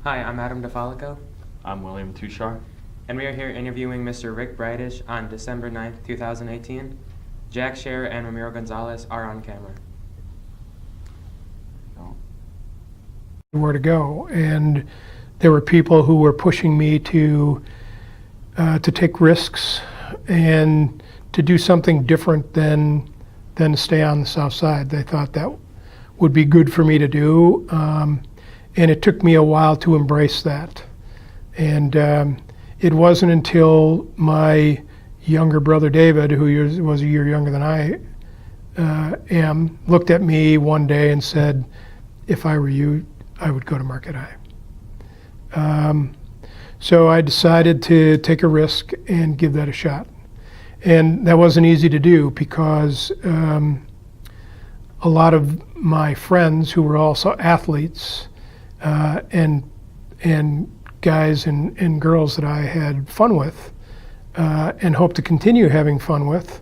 Hi, I'm Adam DeFalico, I'm William Tushar. and we are here interviewing Mr. Rick Bridich on December 9th, 2018. Jack Scherer and Ramiro Gonzalez are on camera. Where to go, and there were people who were pushing me to take risks and to do something different than stay on the South Side. They thought that would be good for me to do, and it took me a while to embrace that. And it wasn't until my younger brother David, who was a year younger than I am, looked at me one day and said, "If I were you, I would go to Market High." So I decided to take a risk and give that a shot. And that wasn't easy to do because a lot of my friends who were also athletes and guys and girls that I had fun with and hope to continue having fun with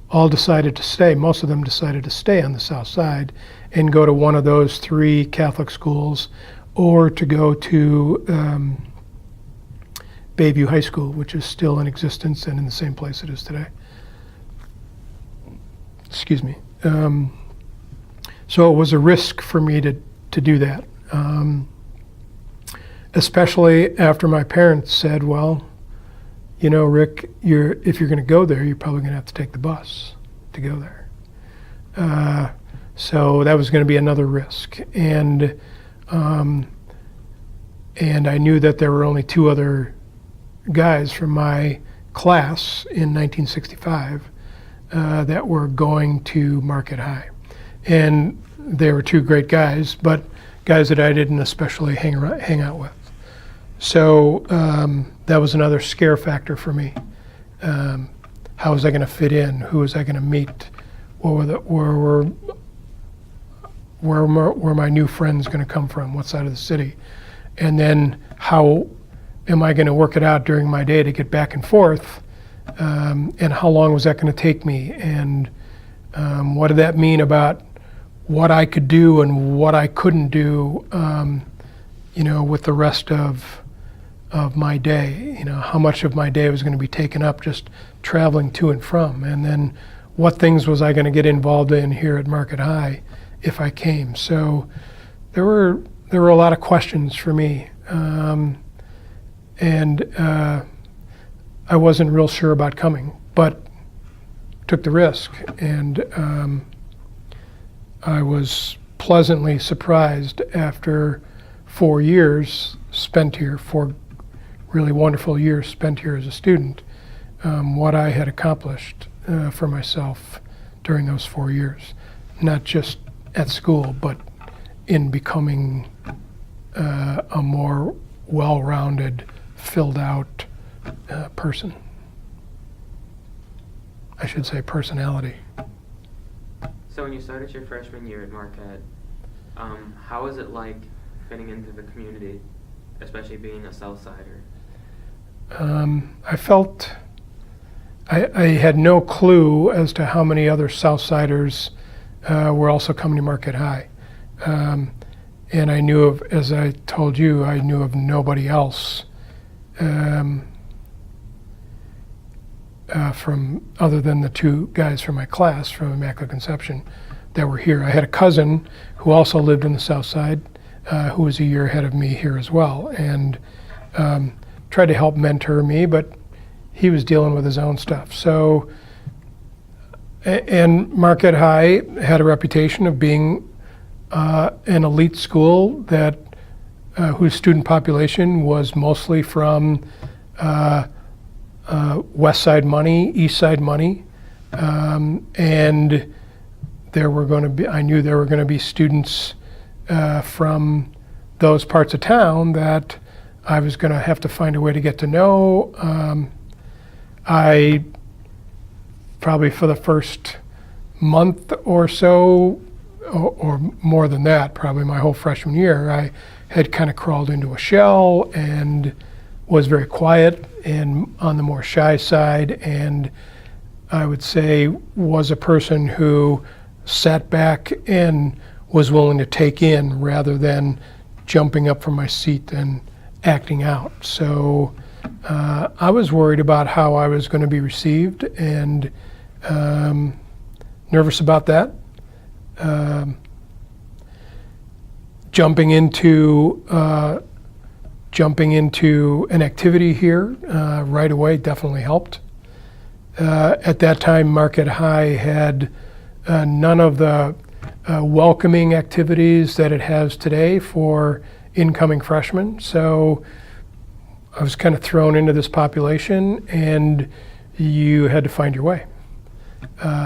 all decided to stay. Most of them decided to stay on the South Side and go to one of those three Catholic schools, or to go to Bayview High School, which is still in existence and in the same place it is today. Excuse me. So it was a risk for me to do that, especially after my parents said, "Well, you know, Rick, if you're going to go there, you're probably going to have to take the bus to go there." So that was going to be another risk, and I knew that there were only two other guys from my class in 1965 that were going to Market High, and they were two great guys, but guys that I didn't especially hang out with. So that was another scare factor for me. How was I going to fit in? Who was I going to meet? Where were my new friends going to come from? What side of the city? And then how am I going to work it out during my day to get back and forth? And how long was that going to take me? And what did that mean about what I could do and what I couldn't do, with the rest of my day? How much of my day was going to be taken up just traveling to and from? And then what things was I going to get involved in here at Market High if I came? So there were a lot of questions for me, and I wasn't real sure about coming, but took the risk, and I was pleasantly surprised after 4 years spent here, 4 really wonderful years spent here as a student, what I had accomplished for myself during those 4 years, not just at school, but in becoming a more well-rounded, filled-out person. I should say personality. So when you started your freshman year at Marquette, how was it like fitting into the community, especially being a Southsider? I felt I had no clue as to how many other Southsiders were also coming to Market High. And I knew of, as I told you, I knew of nobody else from other than the two guys from my class from Immaculate Conception that were here. I had a cousin who also lived in the South Side, who was a year ahead of me here as well, and tried to help mentor me, but he was dealing with his own stuff. So, and Marquette High had a reputation of being an elite school that whose student population was mostly from West Side money, East Side money, and there were going to be, I knew there were going to be students from those parts of town that I was going to have to find a way to get to know. I probably for the first month or so, or more than that, probably my whole freshman year, I had kind of crawled into a shell and was very quiet and on the more shy side, and I would say was a person who sat back and was willing to take in rather than jumping up from my seat and acting out. So I was worried about how I was going to be received, and nervous about that. Jumping into an activity here right away definitely helped. At that time, Marquette High had none of the welcoming activities that it has today for incoming freshmen. So I was kind of thrown into this population, and you had to find your way.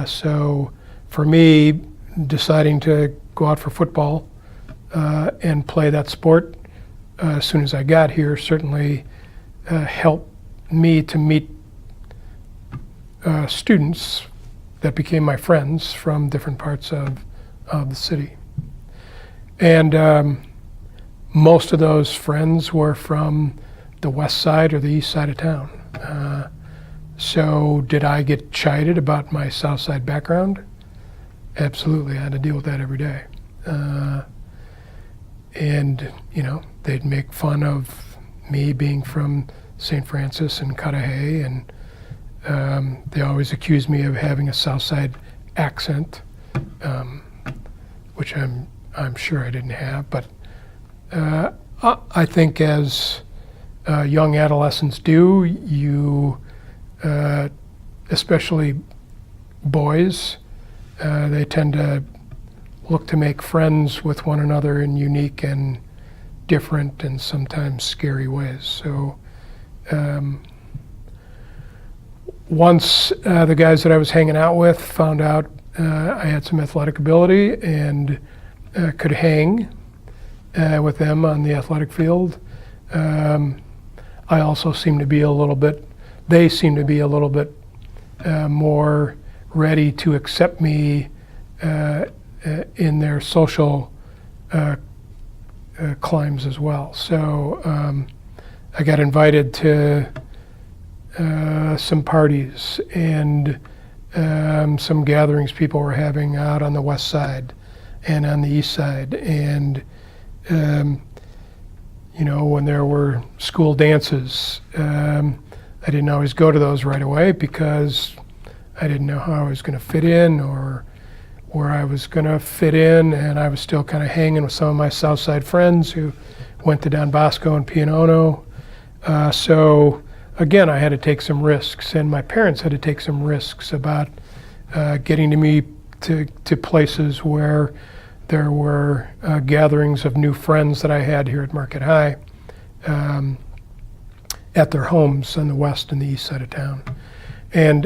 So for me, deciding to go out for football and play that sport as soon as I got here certainly helped me to meet students that became my friends from different parts of the city. And most of those friends were from the west side or the east side of town. So did I get chided about my south side background? Absolutely, I had to deal with that every day. And, you know, they'd make fun of me being from St. Francis and Cudahy, and they always accused me of having a south side accent, which I'm sure I didn't have. But I think as young adolescents do, you, especially boys, they tend to look to make friends with one another in unique and different and sometimes scary ways. So once the guys that I was hanging out with found out I had some athletic ability and could hang with them on the athletic field, I also seemed to be a little bit, they seemed to be a little bit more ready to accept me in their social climbs as well. So I got invited to some parties and some gatherings people were having out on the west side and on the east side. And you know, when there were school dances, I didn't always go to those right away because I didn't know how I was going to fit in or where I was going to fit in, and I was still kind of hanging with some of my South Side friends who went to Don Bosco and Pianono. So again, I had to take some risks, and my parents had to take some risks about getting to me to places where there were gatherings of new friends that I had here at Marquette High at their homes on the west and the east side of town. And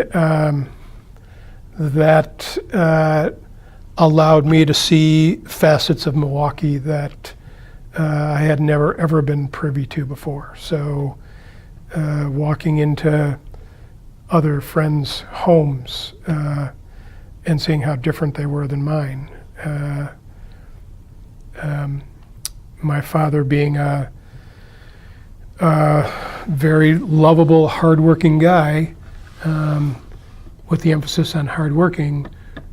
that allowed me to see facets of Milwaukee that I had never ever been privy to before. So walking into other friends' homes and seeing how different they were than mine. My father being a very lovable, hardworking guy, with the emphasis on hardworking,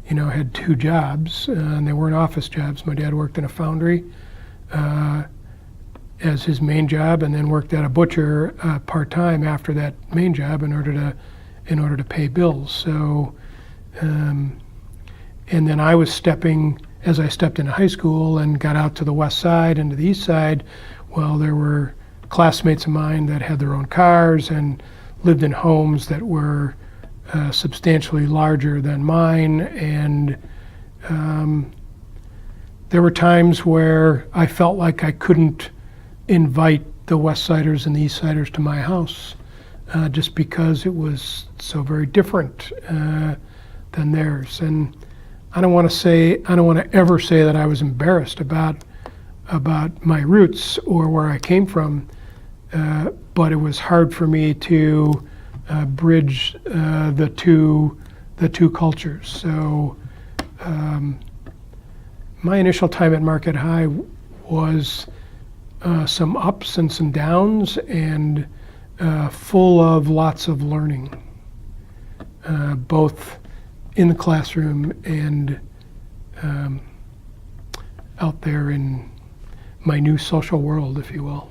you know, had two jobs, and they weren't office jobs. My dad worked in a foundry as his main job, and then worked at a butcher part-time after that main job in order to pay bills. So, and then I was as I stepped into high school and got out to the west side and to the east side, well, there were classmates of mine that had their own cars and lived in homes that were substantially larger than mine, and there were times where I felt like I couldn't invite the West Siders and the East Siders to my house just because it was so very different than theirs. And I don't want to ever say that I was embarrassed about my roots or where I came from, but it was hard for me to bridge the two cultures. So my initial time at Marquette High was some ups and some downs, and full of lots of learning, both in the classroom and out there in my new social world, if you will.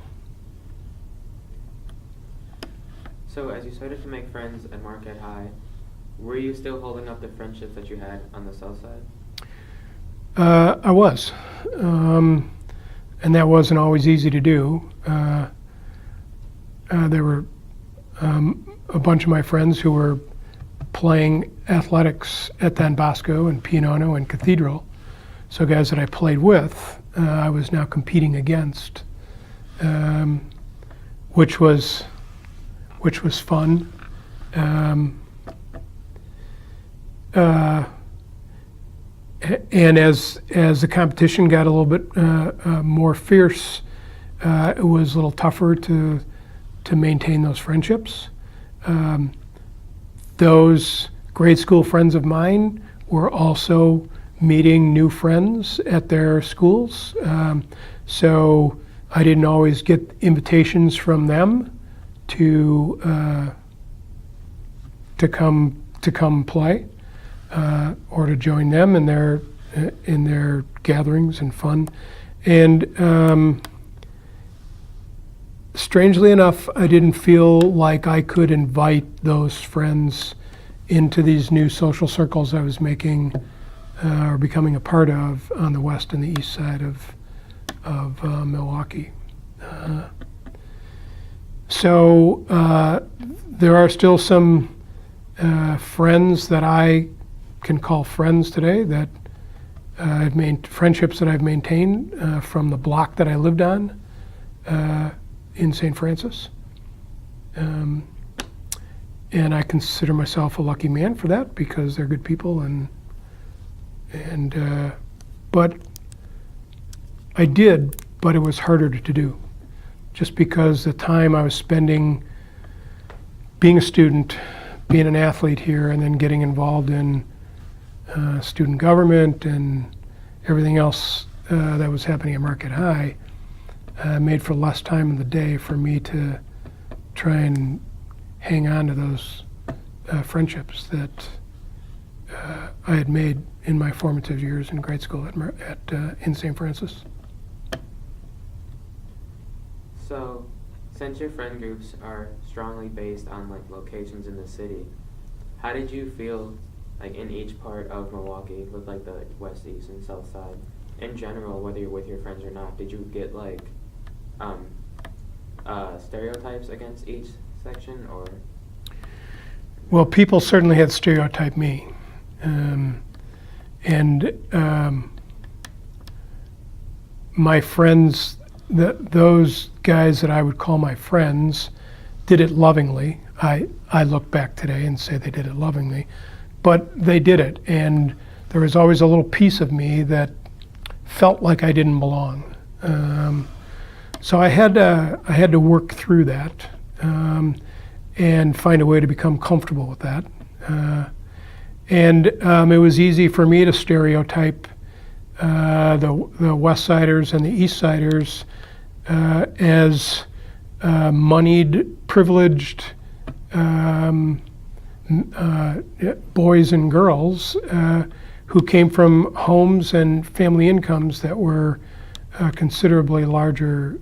So as you started to make friends at Marquette High, were you still holding up the friendships that you had on the south side? I was. And that wasn't always easy to do. There were a bunch of my friends who were playing athletics at Don Bosco and Pianono and Cathedral. So guys that I played with, I was now competing against, which was fun. And as the competition got a little bit more fierce, it was a little tougher to maintain those friendships. Those grade school friends of mine were also meeting new friends at their schools. So I didn't always get invitations from them to come play or to join them in their gatherings and fun. And strangely enough, I didn't feel like I could invite those friends into these new social circles I was making or becoming a part of on the west and the east side of Milwaukee. So there are still some friends that I can call friends today that I've made friendships that I've maintained from the block that I lived on in St. Francis. And I consider myself a lucky man for that because they're good people but I did, but it was harder to do just because the time I was spending being a student, being an athlete here, and then getting involved in student government and everything else that was happening at Marquette High made for less time in the day for me to try and hang on to those friendships that I had made in my formative years in grade school in St. Francis. So, since your friend groups are strongly based on like locations in the city, how did you feel like in each part of Milwaukee with like the west, east, and south side? In general, whether you're with your friends or not, did you get like stereotypes against each section, or? Well, people certainly had stereotyped me. My friends, those guys that I would call my friends, did it lovingly. I look back today and say they did it lovingly, but they did it, and there was always a little piece of me that felt like I didn't belong. So I had to work through that and find a way to become comfortable with that. And it was easy for me to stereotype the West Siders and the East Siders as moneyed, privileged boys and girls who came from homes and family incomes that were considerably larger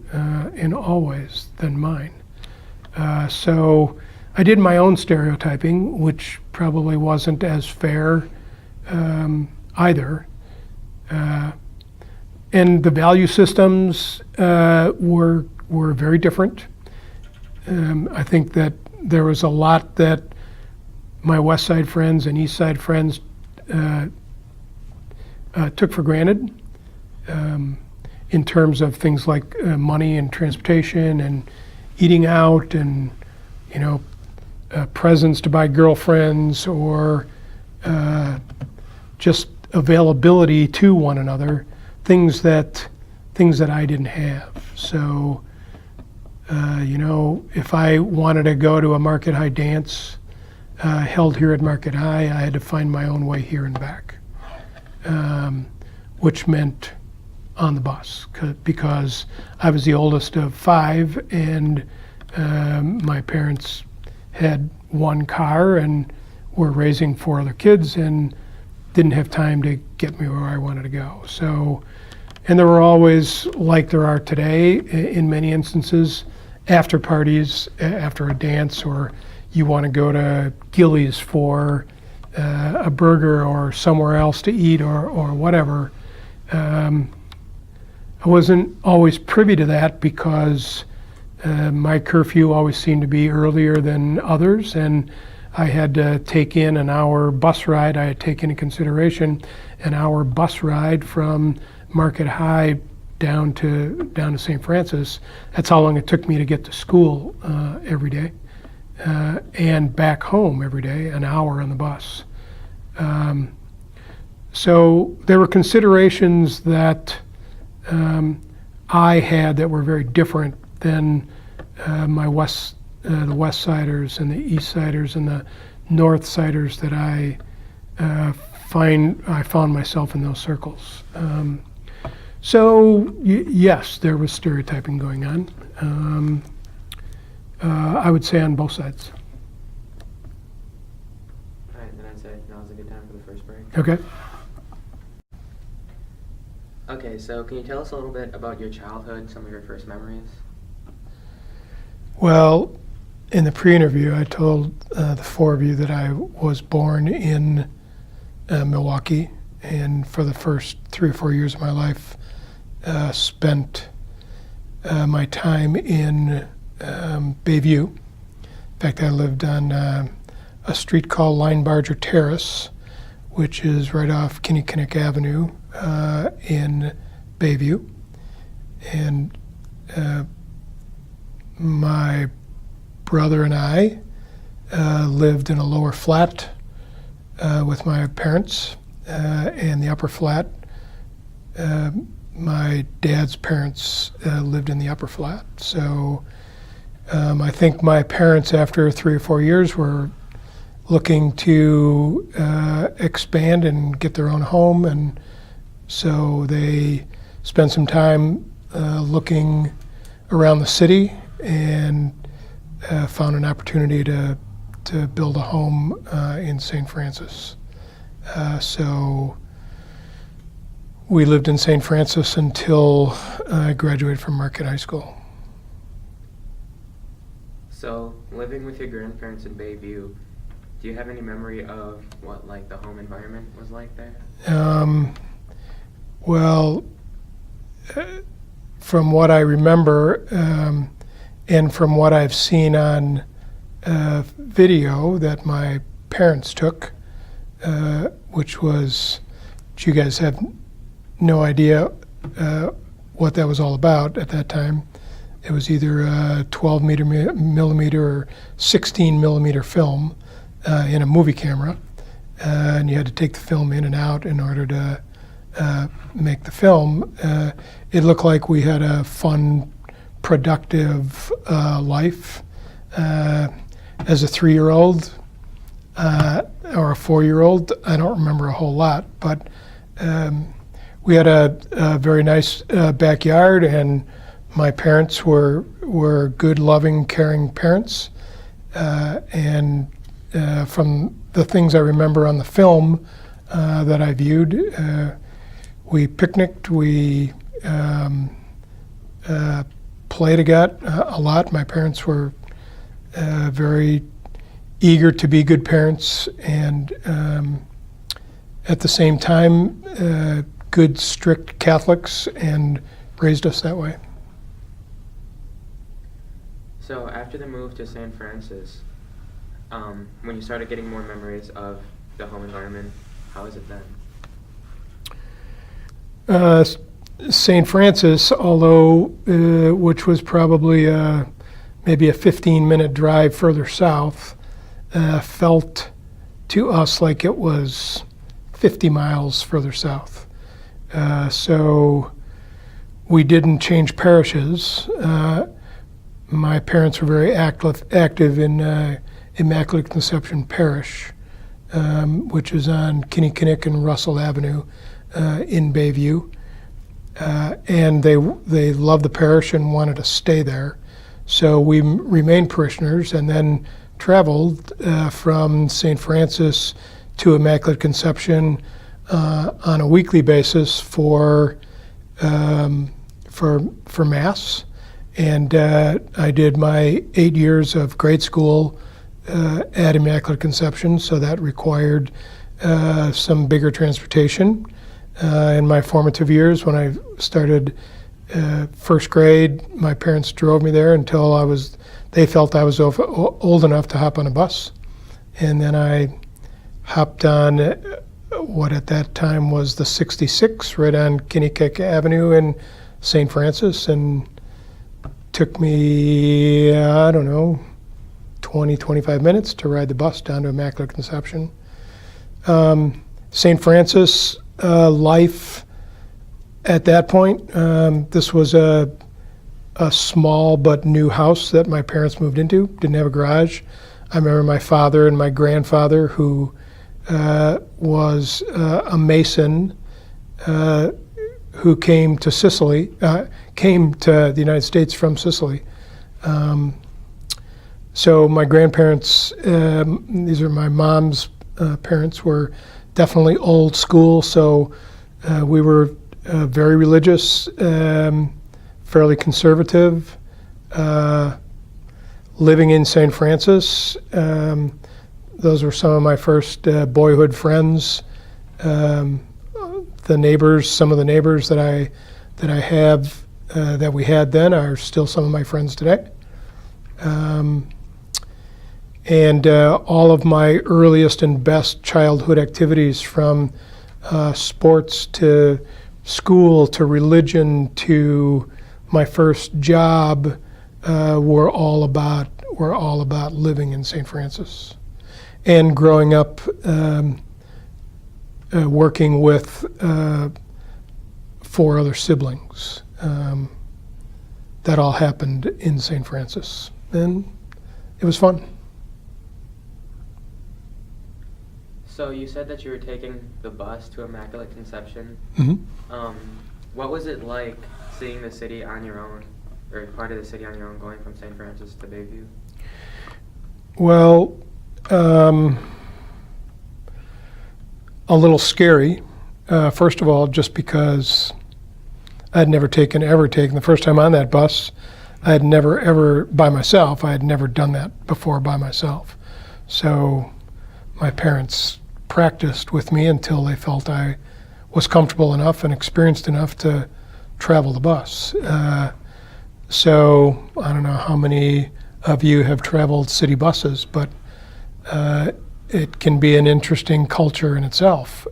in all ways than mine. So I did my own stereotyping, which probably wasn't as fair either. And the value systems were very different. I think that there was a lot that my West Side friends and East Side friends took for granted in terms of things like money and transportation and eating out and, presents to buy girlfriends or just availability to one another, things that I didn't have. So, if I wanted to go to a Marquette High dance held here at Marquette High, I had to find my own way here and back, which meant on the bus because I was the oldest of 5 and my parents had one car and were raising 4 other kids and didn't have time to get me where I wanted to go. So And there were always, like there are today, in many instances, after parties, after a dance, or you want to go to Gillies for a burger or somewhere else to eat or whatever. I wasn't always privy to that because my curfew always seemed to be earlier than others, and I had to take in an hour bus ride. I had taken into consideration an hour bus ride from Market High down to St. Francis. That's how long it took me to get to school every day, and back home every day, an hour on the bus. So there were considerations that I had that were very different than the West Siders and the East Siders and the North Siders that I found myself in those circles. So yes, there was stereotyping going on. I would say on both sides. All right, then I'd say now's a good time for the first break. Okay. Okay, so can you tell us a little bit about your childhood, some of your first memories? Well, in the pre-interview, I told the four of you that I was born in Milwaukee, and for the first 3 or 4 years of my life, spent my time in Bayview. In fact, I lived on a street called Line Barger Terrace, which is right off Kinnickinnick Avenue in Bayview. And my brother and I lived in a lower flat with my parents, and the upper flat, my dad's parents lived in the upper flat. So I think my parents, after 3 or 4 years, were looking to expand and get their own home, and so they spent some time looking around the city and found an opportunity to build a home in St. Francis. So we lived in St. Francis until I graduated from Marquette High School. So living with your grandparents in Bayview, do you have any memory of what like the home environment was like there? Well, from what I remember, and from what I've seen on video that my parents took, which you guys have no idea what that was all about at that time. It was either a 12 millimeter or 16 millimeter film in a movie camera, and you had to take the film in and out in order to make the film. It looked like we had a fun, productive life. As a 3-year-old or a 4-year-old, I don't remember a whole lot, but we had a very nice backyard, and my parents were good, loving, caring parents. And from the things I remember on the film that I viewed, we picnicked, we played a lot. My parents were very eager to be good parents, and at the same time, good, strict Catholics, and raised us that way. So after the move to St. Francis, when you started getting more memories of the home environment, how was it then? St. Francis, although which was probably maybe a 15-minute drive further south, felt to us like it was 50 miles further south. So we didn't change parishes. My parents were very active in Immaculate Conception Parish, which is on Kinnickinnick and Russell Avenue in Bayview. And they loved the parish and wanted to stay there. So we remained parishioners and then traveled from St. Francis to Immaculate Conception on a weekly basis for for Mass, and I did my 8 years of grade school at Immaculate Conception, so that required some bigger transportation. In my formative years, when I started first grade, my parents drove me there until they felt I was old enough to hop on a bus. And then I hopped on what at that time was the 66 right on Kinnickinnic Avenue in St. Francis, and took me, I don't know, 20, 25 minutes to ride the bus down to Immaculate Conception. St. Francis life at that point, this was a small but new house that my parents moved into, didn't have a garage. I remember my father and my grandfather, who was a mason, who came to came to the United States from Sicily. So my grandparents, these are my mom's parents, were definitely old school, so we were very religious, fairly conservative, living in St. Francis. Those were some of my first boyhood friends. The neighbors, some of the neighbors that I have, that we had then, are still some of my friends today. And all of my earliest and best childhood activities, from sports to school to religion to my first job, were all about living in St. Francis, and growing up working with 4 other siblings. That all happened in St. Francis, and it was fun. So you said that you were taking the bus to Immaculate Conception. Mm-hmm. What was it like seeing the city on your own, or part of the city on your own, going from St. Francis to Bayview? Well, a little scary. First of all, just because I'd never taken the first time on that bus, I had never ever by myself. I had never done that before by myself. So my parents practiced with me until they felt I was comfortable enough and experienced enough to travel the bus. So I don't know how many of you have traveled city buses, but it can be an interesting culture in itself,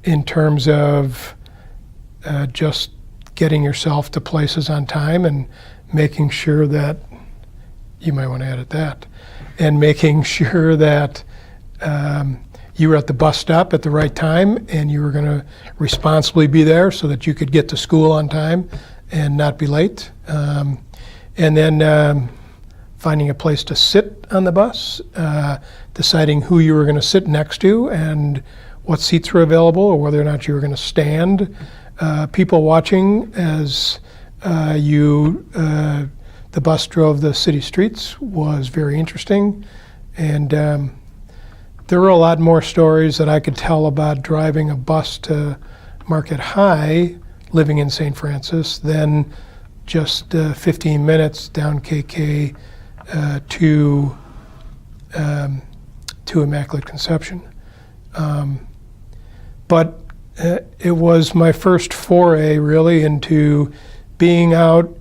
in terms of just getting yourself to places on time and making sure that, you might want to edit that, and making sure that you were at the bus stop at the right time, and you were going to responsibly be there so that you could get to school on time and not be late. And then finding a place to sit on the bus, deciding who you were going to sit next to and what seats were available, or whether or not you were going to stand. People watching as the bus drove the city streets was very interesting. And there were a lot more stories that I could tell about driving a bus to Market High, living in St. Francis, than just 15 minutes down KK to Immaculate Conception. But it was my first foray really into being out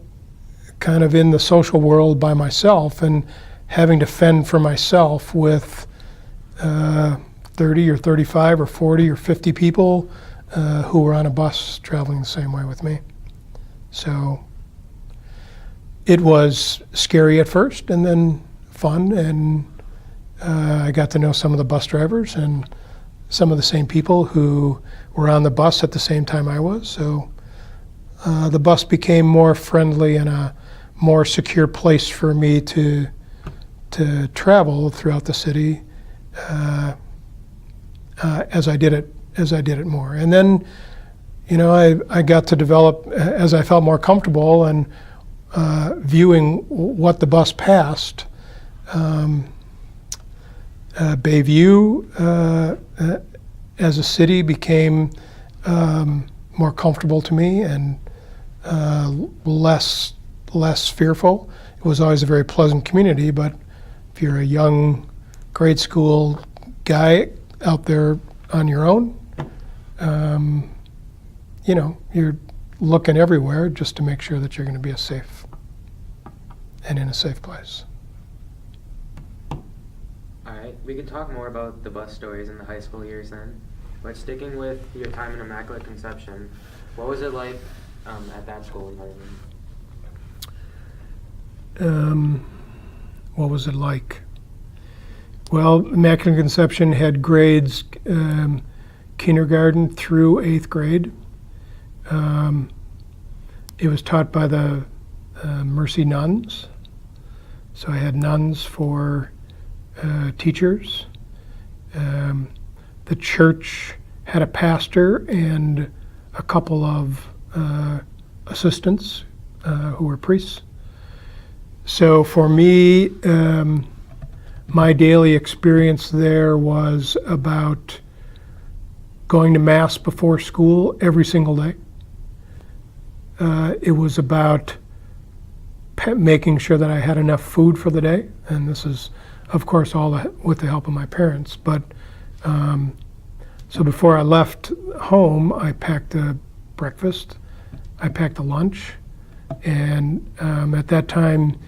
kind of in the social world by myself and having to fend for myself with 30 or 35 or 40 or 50 people who were on a bus traveling the same way with me. So it was scary at first, and then fun, and I got to know some of the bus drivers and some of the same people who were on the bus at the same time I was. So the bus became more friendly and a more secure place for me to travel throughout the city as I did it more. And then, I got to develop, as I felt more comfortable and viewing what the bus passed. Bayview as a city became more comfortable to me and less fearful. It was always a very pleasant community, but if you're a young grade school guy out there on your own, you're looking everywhere just to make sure that you're going to be safe and in a safe place. All right, we could talk more about the bus stories in the high school years then, but sticking with your time in Immaculate Conception, what was it like at that school environment? What was it like? Well, Immaculate Conception had grades kindergarten through 8th grade. It was taught by the Mercy Nuns. So I had nuns for teachers. The church had a pastor and a couple of assistants who were priests. So for me, my daily experience there was about going to Mass before school every single day. It was about making sure that I had enough food for the day, and this is, of course, all with the help of my parents. But so before I left home, I packed a breakfast, I packed a lunch, and at that time,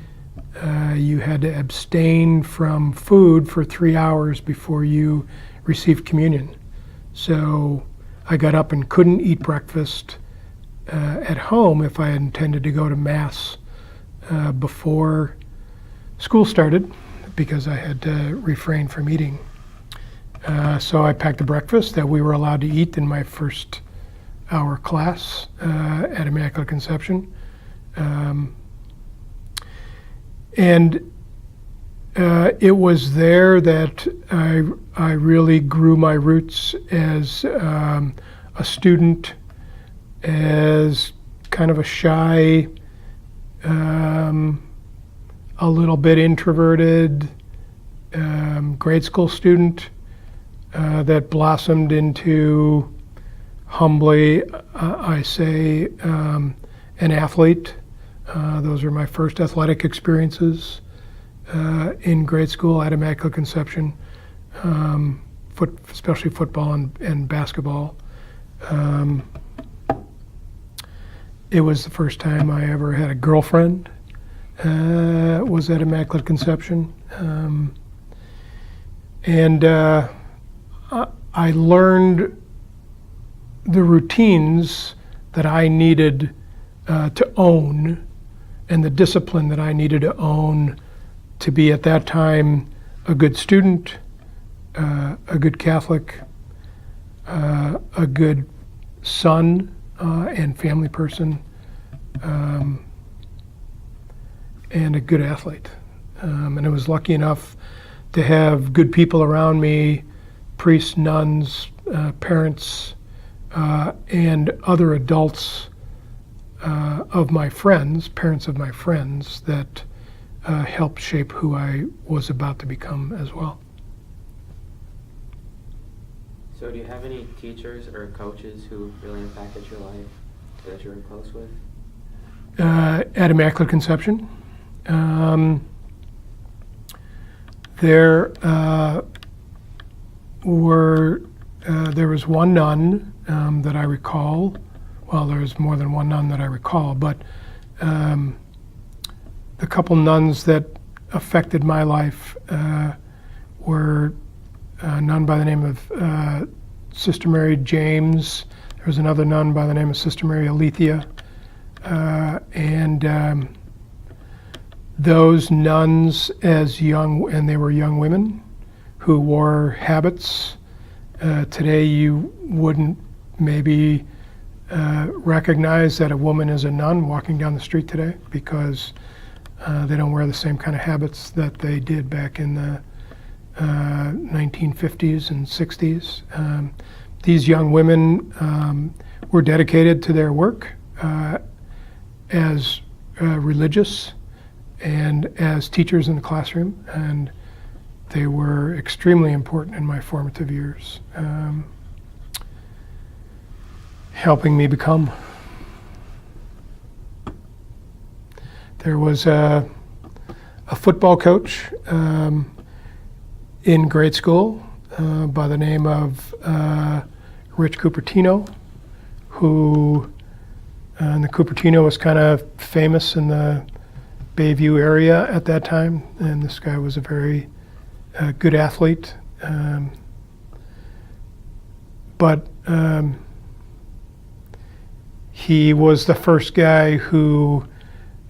you had to abstain from food for 3 hours before you received communion. So I got up and couldn't eat breakfast at home if I had intended to go to Mass before school started, because I had to refrain from eating. So I packed a breakfast that we were allowed to eat in my first hour class at Immaculate Conception. And it was there that I really grew my roots as a student, as kind of a shy, a little bit introverted grade school student that blossomed into, humbly, I say, an athlete. Those were my first athletic experiences in grade school at Immaculate Conception, especially football and basketball. It was the first time I ever had a girlfriend, was at Immaculate Conception. And I learned the routines that I needed to own, and the discipline that I needed to own to be at that time a good student, a good Catholic, a good son and family person, and a good athlete. And I was lucky enough to have good people around me, priests, nuns, parents, and other adults of my friends, parents of my friends, that helped shape who I was about to become as well. So do you have any teachers or coaches who really impacted your life that you were close with? At Immaculate Conception, there was one nun that I recall. Well, there's more than one nun that I recall, but the couple nuns that affected my life were a nun by the name of Sister Mary James. There was another nun by the name of Sister Mary Alethea. And those nuns, and they were young women who wore habits. Today you wouldn't maybe recognize that a woman is a nun walking down the street today, because they don't wear the same kind of habits that they did back in the 1950s and 60s. These young women were dedicated to their work as religious and as teachers in the classroom, and they were extremely important in my formative years. helping me become. There was a football coach in grade school by the name of Rich Cupertino, who, and the Cupertino was kind of famous in the Bayview area at that time, and this guy was a very good athlete. But he was the first guy who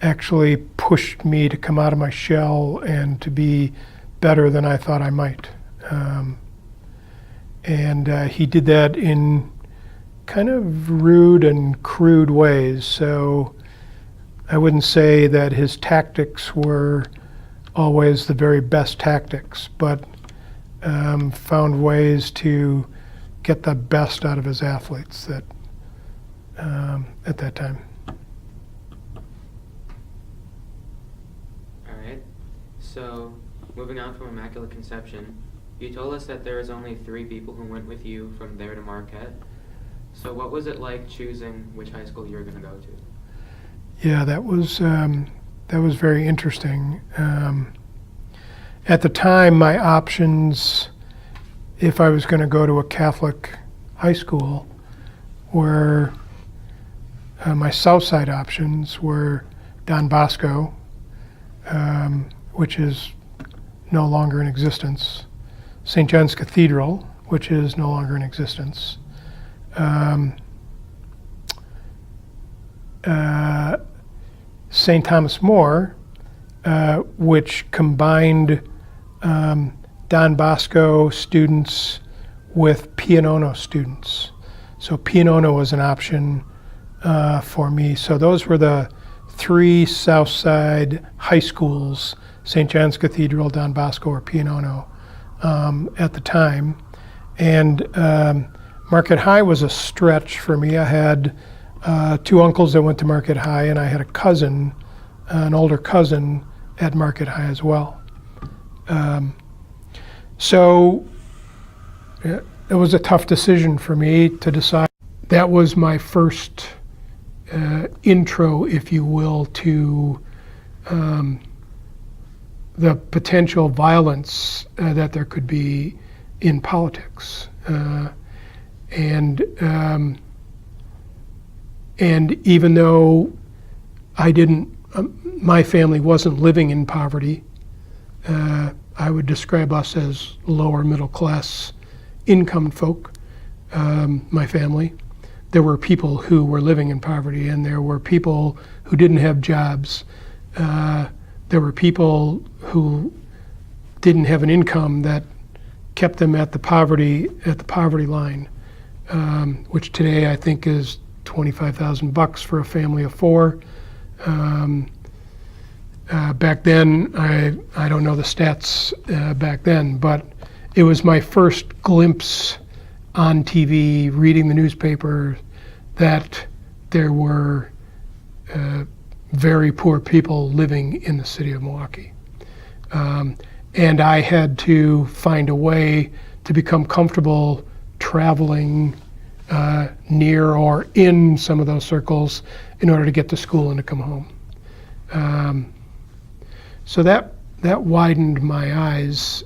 actually pushed me to come out of my shell and to be better than I thought I might. And he did that in kind of rude and crude ways. So I wouldn't say that his tactics were always the very best tactics, but found ways to get the best out of his athletes that at that time. All right. So, moving on from Immaculate Conception, you told us that there was only 3 people who went with you from there to Marquette. So, what was it like choosing which high school you were going to go to? Yeah, that was very interesting. At the time, my options, if I was going to go to a Catholic high school, were my South Side options were Don Bosco, which is no longer in existence, St. John's Cathedral, which is no longer in existence, St. Thomas More, which combined Don Bosco students with Pianono students. So Pianono was an option for me. So those were the 3 South Side high schools, St. John's Cathedral, Don Bosco, or Pianono at the time. And Marquette High was a stretch for me. I had 2 uncles that went to Marquette High, and I had a cousin, an older cousin, at Marquette High as well. So it was a tough decision for me to decide. That was my first intro, if you will, to the potential violence that there could be in politics. And even though I didn't, my family wasn't living in poverty, I would describe us as lower middle class income folk, my family. There were people who were living in poverty, and there were people who didn't have jobs. There were people who didn't have an income that kept them at the poverty line, which today I think is $25,000 for a family of 4. Back then, I don't know the stats back then, but it was my first glimpse on TV, reading the newspaper, that there were very poor people living in the city of Milwaukee. And I had to find a way to become comfortable traveling near or in some of those circles in order to get to school and to come home. So that widened my eyes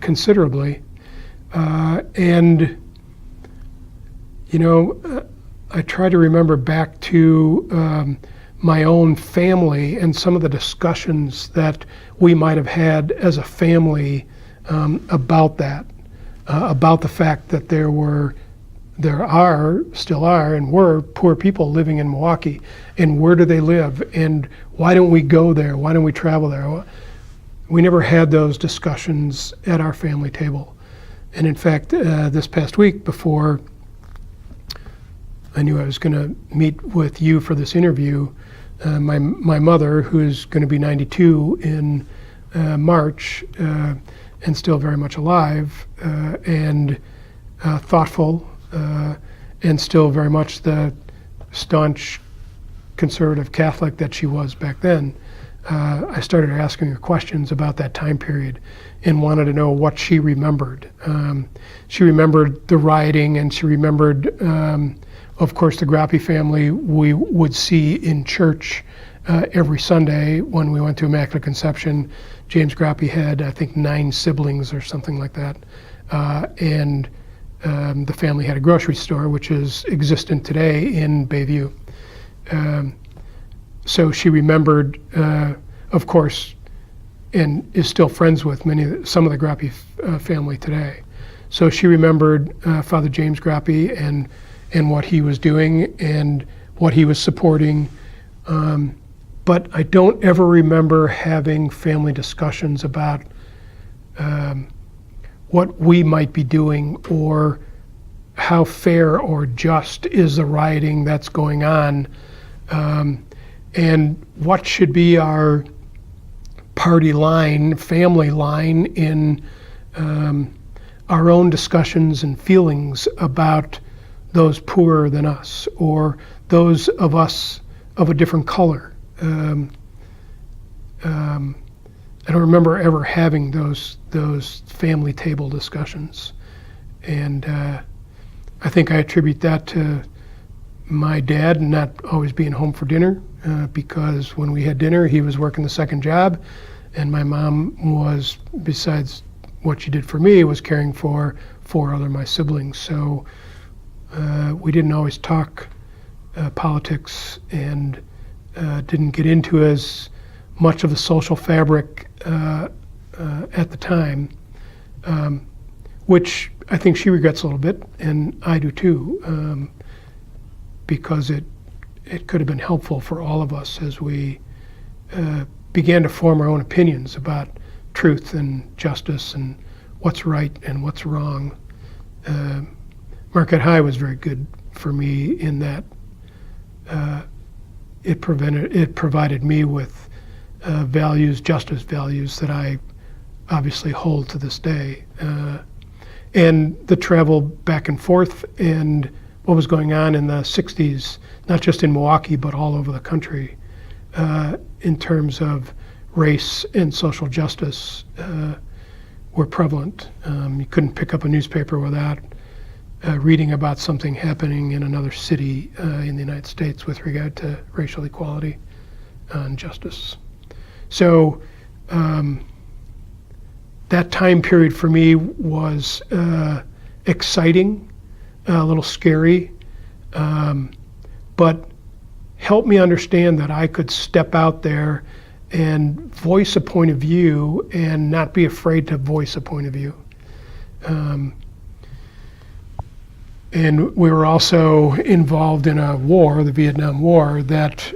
considerably. And, you know, I try to remember back to my own family and some of the discussions that we might have had as a family about that, about the fact that there still are, and were poor people living in Milwaukee, and where do they live, and why don't we go there? Why don't we travel there? We never had those discussions at our family table. And in fact, this past week, before I knew I was going to meet with you for this interview, my mother, who's going to be 92 in March, and still very much alive, and thoughtful, and still very much the staunch conservative Catholic that she was back then, I started asking her questions about that time period and wanted to know what she remembered. She remembered the rioting, and she remembered, of course, the Groppi family we would see in church every Sunday when we went to Immaculate Conception. James Groppi had, I think, 9 siblings or something like that. And the family had a grocery store, which is existent today in Bayview. So she remembered, of course, and is still friends with some of the Groppi family today. So she remembered Father James Groppi and what he was doing and what he was supporting. But I don't ever remember having family discussions about what we might be doing or how fair or just is the rioting that's going on, and what should be our party line, family line in our own discussions and feelings about those poorer than us or those of us of a different color. I don't remember ever having those family table discussions, and I think I attribute that to my dad not always being home for dinner, because when we had dinner, he was working the second job, and my mom was, besides what she did for me, was caring for 4 other my siblings. So we didn't always talk politics and didn't get into as much of the social fabric at the time, which I think she regrets a little bit, and I do too, because it could have been helpful for all of us as we began to form our own opinions about truth and justice and what's right and what's wrong. Marquette High was very good for me in that it provided me with values, justice values that I obviously hold to this day. And the travel back and forth and what was going on in the 60s, not just in Milwaukee, but all over the country, in terms of race and social justice, were prevalent. You couldn't pick up a newspaper without reading about something happening in another city in the United States with regard to racial equality and justice. So that time period for me was exciting, a little scary, but helped me understand that I could step out there and voice a point of view and not be afraid to voice a point of view. And we were also involved in a war, the Vietnam War, that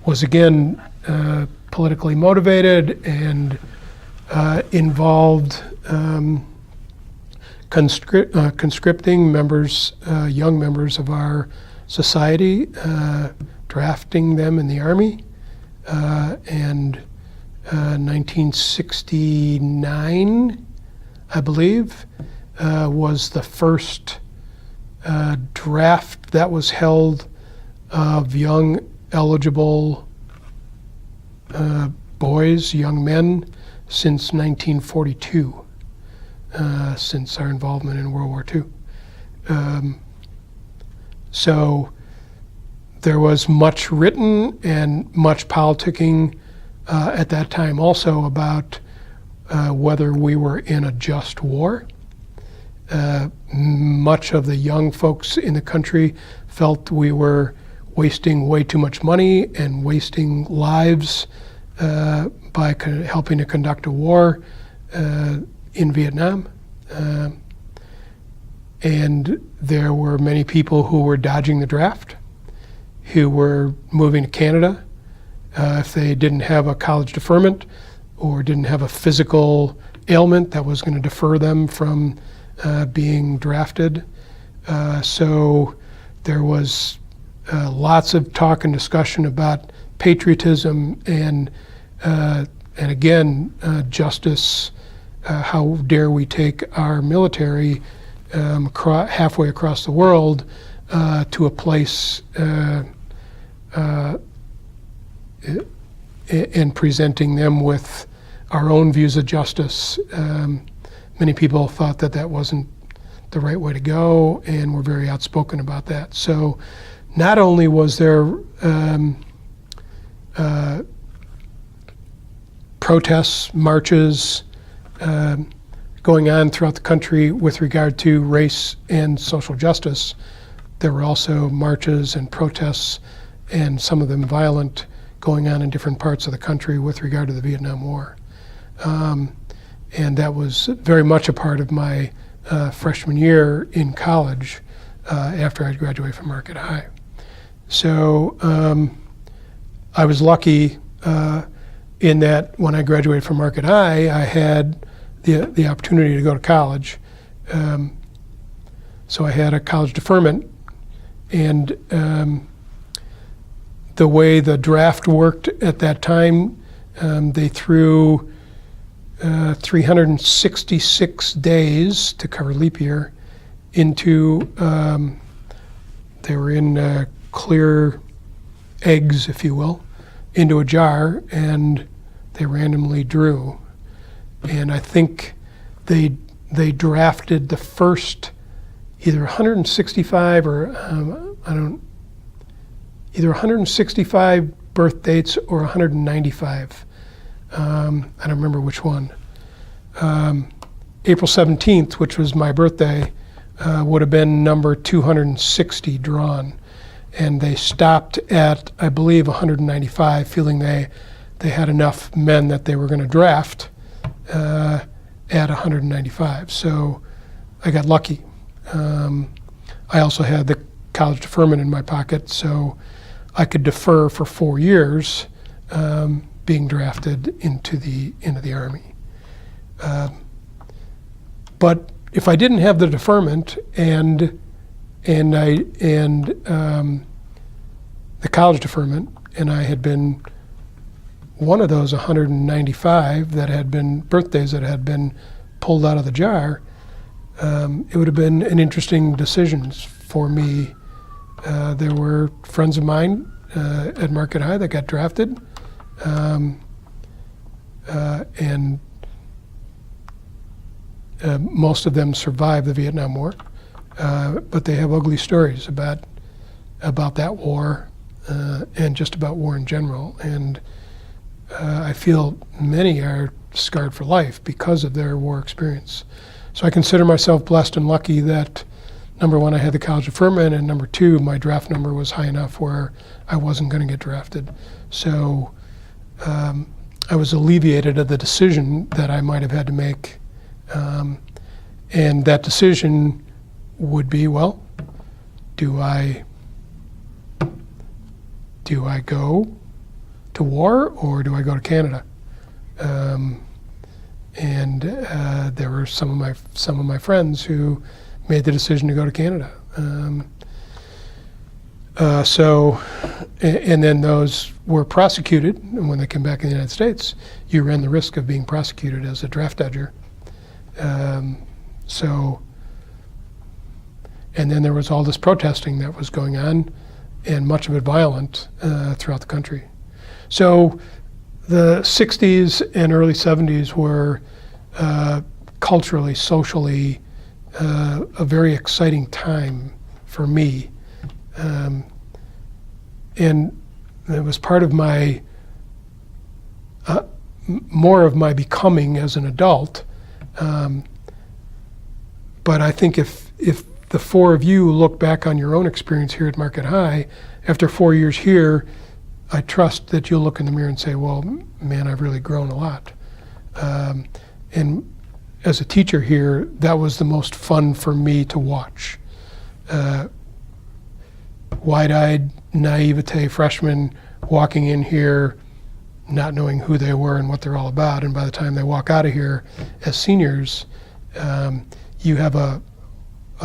was again politically motivated and involved conscripting members, young members of our society, drafting them in the Army. And 1969, I believe, was the first draft that was held of young eligible boys, young men, since 1942, since our involvement in World War II. So there was much written and much politicking at that time also about whether we were in a just war. Much of the young folks in the country felt we were wasting way too much money and wasting lives by helping to conduct a war in Vietnam. And there were many people who were dodging the draft, who were moving to Canada if they didn't have a college deferment or didn't have a physical ailment that was going to defer them from being drafted. So there was lots of talk and discussion about patriotism and again, justice. How dare we take our military halfway across the world to a place and presenting them with our own views of justice. Many people thought that that wasn't the right way to go and were very outspoken about that. So not only was there protests, marches going on throughout the country with regard to race and social justice, there were also marches and protests, and some of them violent, going on in different parts of the country with regard to the Vietnam War. And that was very much a part of my freshman year in college after I graduated from Market High. So I was lucky in that when I graduated from Market High, I had the opportunity to go to college. So I had a college deferment, and the way the draft worked at that time, they threw 366 days to cover leap year into, they were in clear eggs, if you will, into a jar, and they randomly drew. And I think they drafted the first either 165 or either 165 birth dates or 195. I don't remember which one. April 17th, which was my birthday, would have been number 260 drawn. And they stopped at, I believe, 195, feeling they had enough men that they were going to draft at 195. So I got lucky. I also had the college deferment in my pocket, so I could defer for 4 years being drafted into the Army. But if I didn't have the deferment and the college deferment, and I had been one of those 195 that had been birthdays that had been pulled out of the jar, it would have been an interesting decision for me. There were friends of mine at Market High that got drafted, and most of them survived the Vietnam War, but they have ugly stories about that war and just about war in general. And I feel many are scarred for life because of their war experience. So I consider myself blessed and lucky that, number one, I had the college deferment, and number two, my draft number was high enough where I wasn't going to get drafted. So I was alleviated of the decision that I might have had to make. And that decision would be, well, do I go to war or do I go to Canada? And there were some of my friends who made the decision to go to Canada. And then those were prosecuted, and when they came back in the United States, you ran the risk of being prosecuted as a draft dodger. And then there was all this protesting that was going on, and much of it violent throughout the country. So the 60s and early 70s were culturally, socially, a very exciting time for me. And it was part of my, more of my becoming as an adult. But I think if the four of you look back on your own experience here at Market High, after 4 years here, I trust that you'll look in the mirror and say, well, man, I've really grown a lot. And as a teacher here, that was the most fun for me to watch. Wide-eyed, naivete freshmen walking in here, not knowing who they were and what they're all about, and by the time they walk out of here as seniors, you have a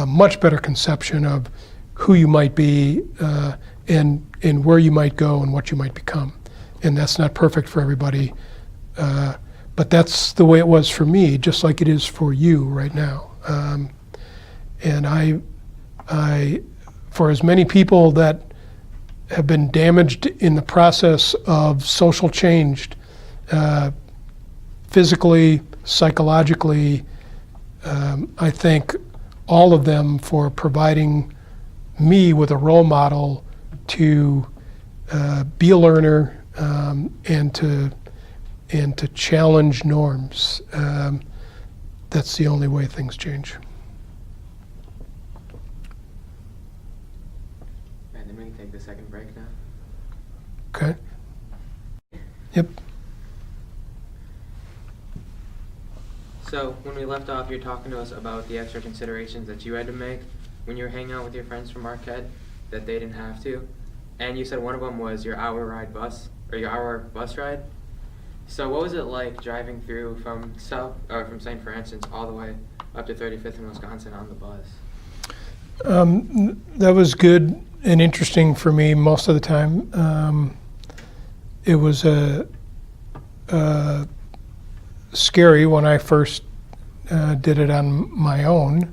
much better conception of who you might be and where you might go and what you might become. And that's not perfect for everybody, but that's the way it was for me, just like it is for you right now. And I for as many people that have been damaged in the process of social change, physically, psychologically. I thank all of them for providing me with a role model to be a learner, and to challenge norms. That's the only way things change. And then we can take the second break now. Okay? Yep. So when we left off, you're talking to us about the extra considerations that you had to make when you were hanging out with your friends from Marquette that they didn't have to. And you said one of them was your hour bus ride. So what was it like driving through from St. Francis all the way up to 35th in Wisconsin on the bus? That was good and interesting for me most of the time. It was scary when I first did it on my own.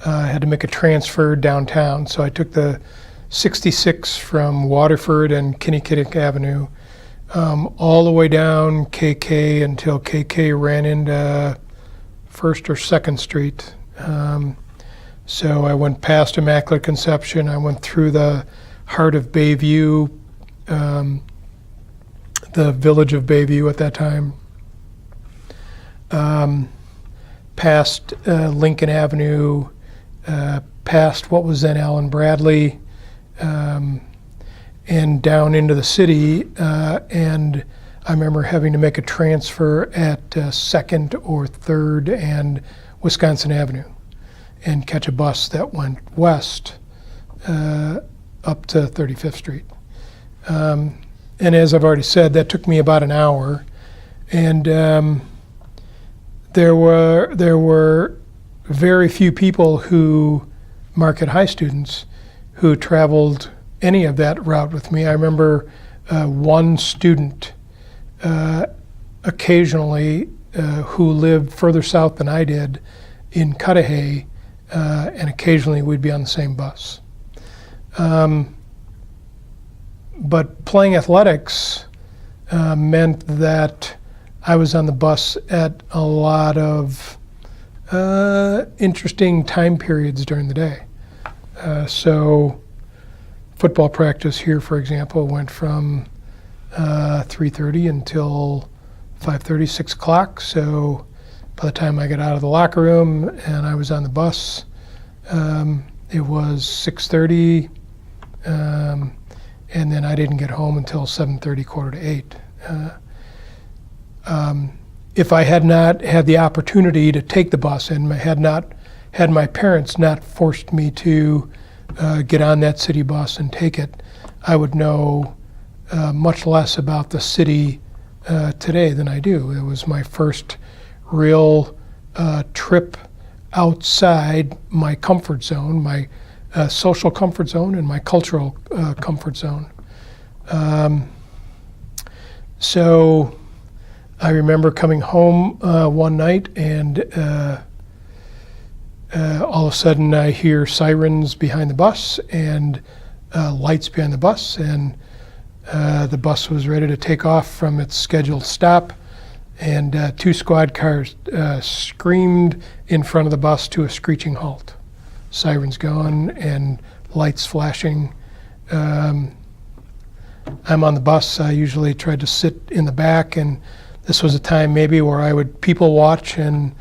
I had to make a transfer downtown, so I took the 66 from Waterford and Kinnickinnick Avenue all the way down KK until KK ran into 1st or 2nd Street. So I went past Immaculate Conception. I went through the heart of Bayview, the village of Bayview at that time, past Lincoln Avenue, past what was then Allen Bradley, and down into the city. And I remember having to make a transfer at 2nd or 3rd and Wisconsin Avenue and catch a bus that went west up to 35th Street. And as I've already said, that took me about an hour. And there were very few people Marquette High students, who traveled any of that route with me. I remember one student occasionally who lived further south than I did in Cudahy, and occasionally we'd be on the same bus. But playing athletics meant that I was on the bus at a lot of interesting time periods during the day. So football practice here, for example, went from 3:30 until 5:30, 6 o'clock. So by the time I got out of the locker room and I was on the bus, it was 6:30, and then I didn't get home until 7:30, 7:45. If I had not had the opportunity to take the bus and had my parents not forced me to get on that city bus and take it, I would know much less about the city today than I do. It was my first real trip outside my comfort zone, my social comfort zone and my cultural comfort zone. So I remember coming home one night and all of a sudden I hear sirens behind the bus and lights behind the bus, and the bus was ready to take off from its scheduled stop, and 2 squad cars screamed in front of the bus to a screeching halt. Sirens going and lights flashing. I'm on the bus. I usually tried to sit in the back, and this was a time maybe where I would people watch and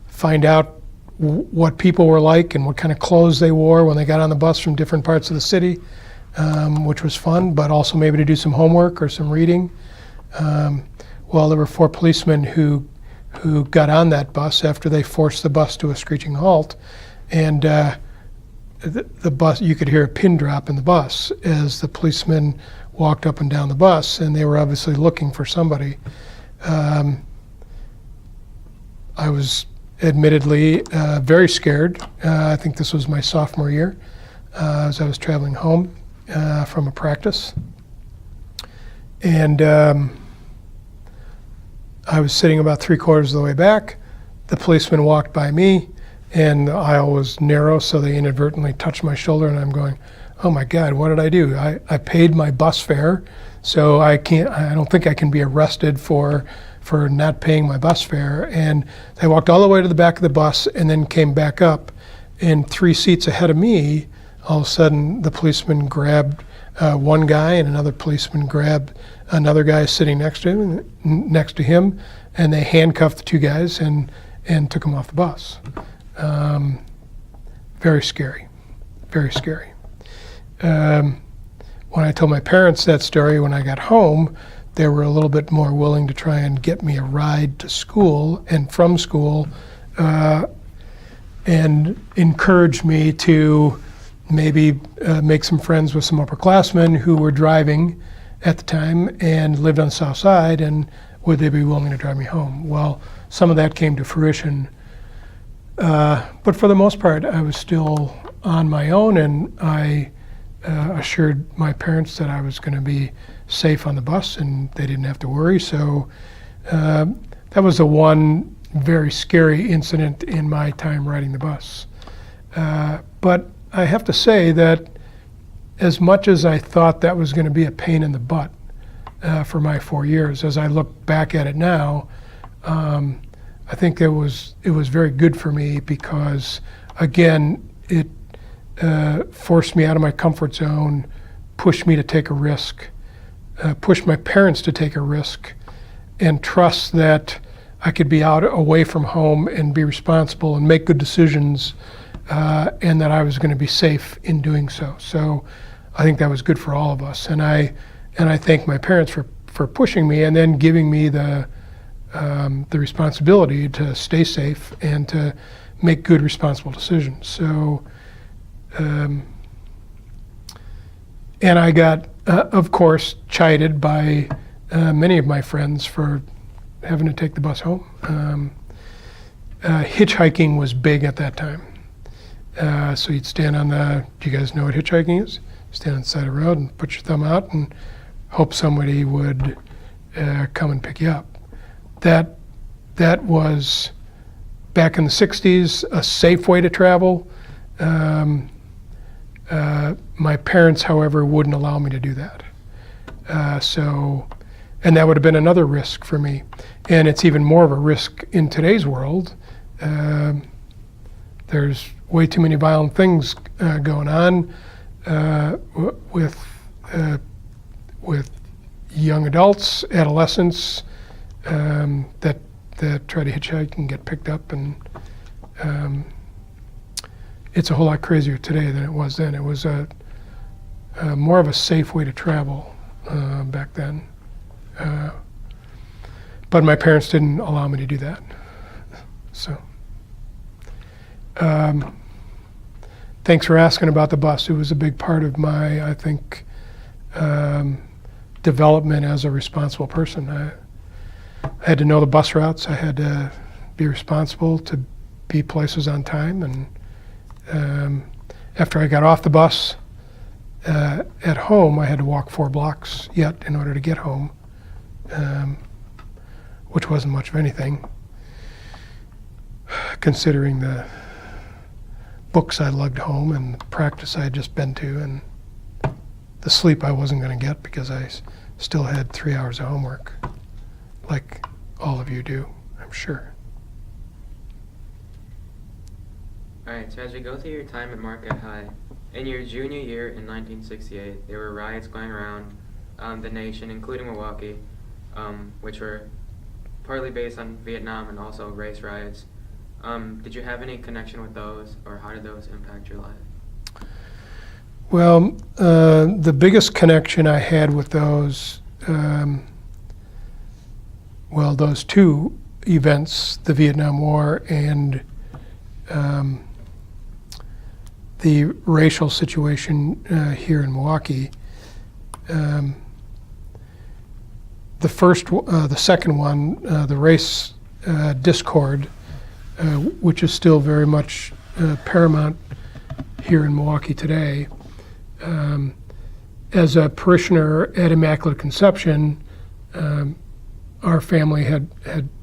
find out what people were like and what kind of clothes they wore when they got on the bus from different parts of the city, which was fun, but also maybe to do some homework or some reading. Well, there were 4 policemen who got on that bus after they forced the bus to a screeching halt, and the bus, you could hear a pin drop in the bus as the policemen walked up and down the bus, and they were obviously looking for somebody. I was admittedly very scared. I think this was my sophomore year as I was traveling home from a practice. And I was sitting about 3/4 of the way back. The policeman walked by me, and the aisle was narrow, so they inadvertently touched my shoulder, and I'm going, oh my God, what did I do? I paid my bus fare, so I don't think I can be arrested for not paying my bus fare. And I walked all the way to the back of the bus and then came back up, and 3 seats ahead of me, all of a sudden the policeman grabbed one guy, and another policeman grabbed another guy sitting next to him, and they handcuffed the 2 guys and took them off the bus. Very scary, very scary. When I told my parents that story when I got home, they were a little bit more willing to try and get me a ride to school and from school, and encourage me to maybe make some friends with some upperclassmen who were driving at the time and lived on the South Side, and would they be willing to drive me home? Well, some of that came to fruition, but for the most part, I was still on my own, and I assured my parents that I was going to be safe on the bus and they didn't have to worry. So that was the one very scary incident in my time riding the bus. But I have to say that as much as I thought that was going to be a pain in the butt for my 4 years, as I look back at it now, I think it was very good for me because, again, it forced me out of my comfort zone, pushed me to take a risk, pushed my parents to take a risk, and trust that I could be out away from home and be responsible and make good decisions, and that I was going to be safe in doing so. So I think that was good for all of us. And I thank my parents for pushing me and then giving me the responsibility to stay safe and to make good, responsible decisions. So, and I got, of course, chided by many of my friends for having to take the bus home. Hitchhiking was big at that time. So you'd stand on do you guys know what hitchhiking is? Stand on the side of the road and put your thumb out and hope somebody would come and pick you up. That was, back in the 60s, a safe way to travel. My parents, however, wouldn't allow me to do that. And that would have been another risk for me. And it's even more of a risk in today's world. There's way too many violent things going on with young adults, adolescents that try to hitchhike and get picked up, and it's a whole lot crazier today than it was then. It was more of a safe way to travel back then. But my parents didn't allow me to do that. So, thanks for asking about the bus. It was a big part of my, I think, development as a responsible person. I had to know the bus routes. I had to be responsible to be places on time. And after I got off the bus at home, I had to walk 4 blocks yet in order to get home, which wasn't much of anything, considering the books I lugged home and the practice I had just been to and the sleep I wasn't going to get because I still had 3 hours of homework, like all of you do, I'm sure. Alright, so as we go through your time at Marquette High, in your junior year in 1968, there were riots going around the nation, including Milwaukee, which were partly based on Vietnam and also race riots. Did you have any connection with those, or how did those impact your life? Well, the biggest connection I had with those, those 2 events, the Vietnam War and the racial situation here in Milwaukee. The second one, the race discord, which is still very much paramount here in Milwaukee today. As a parishioner at Immaculate Conception, our family had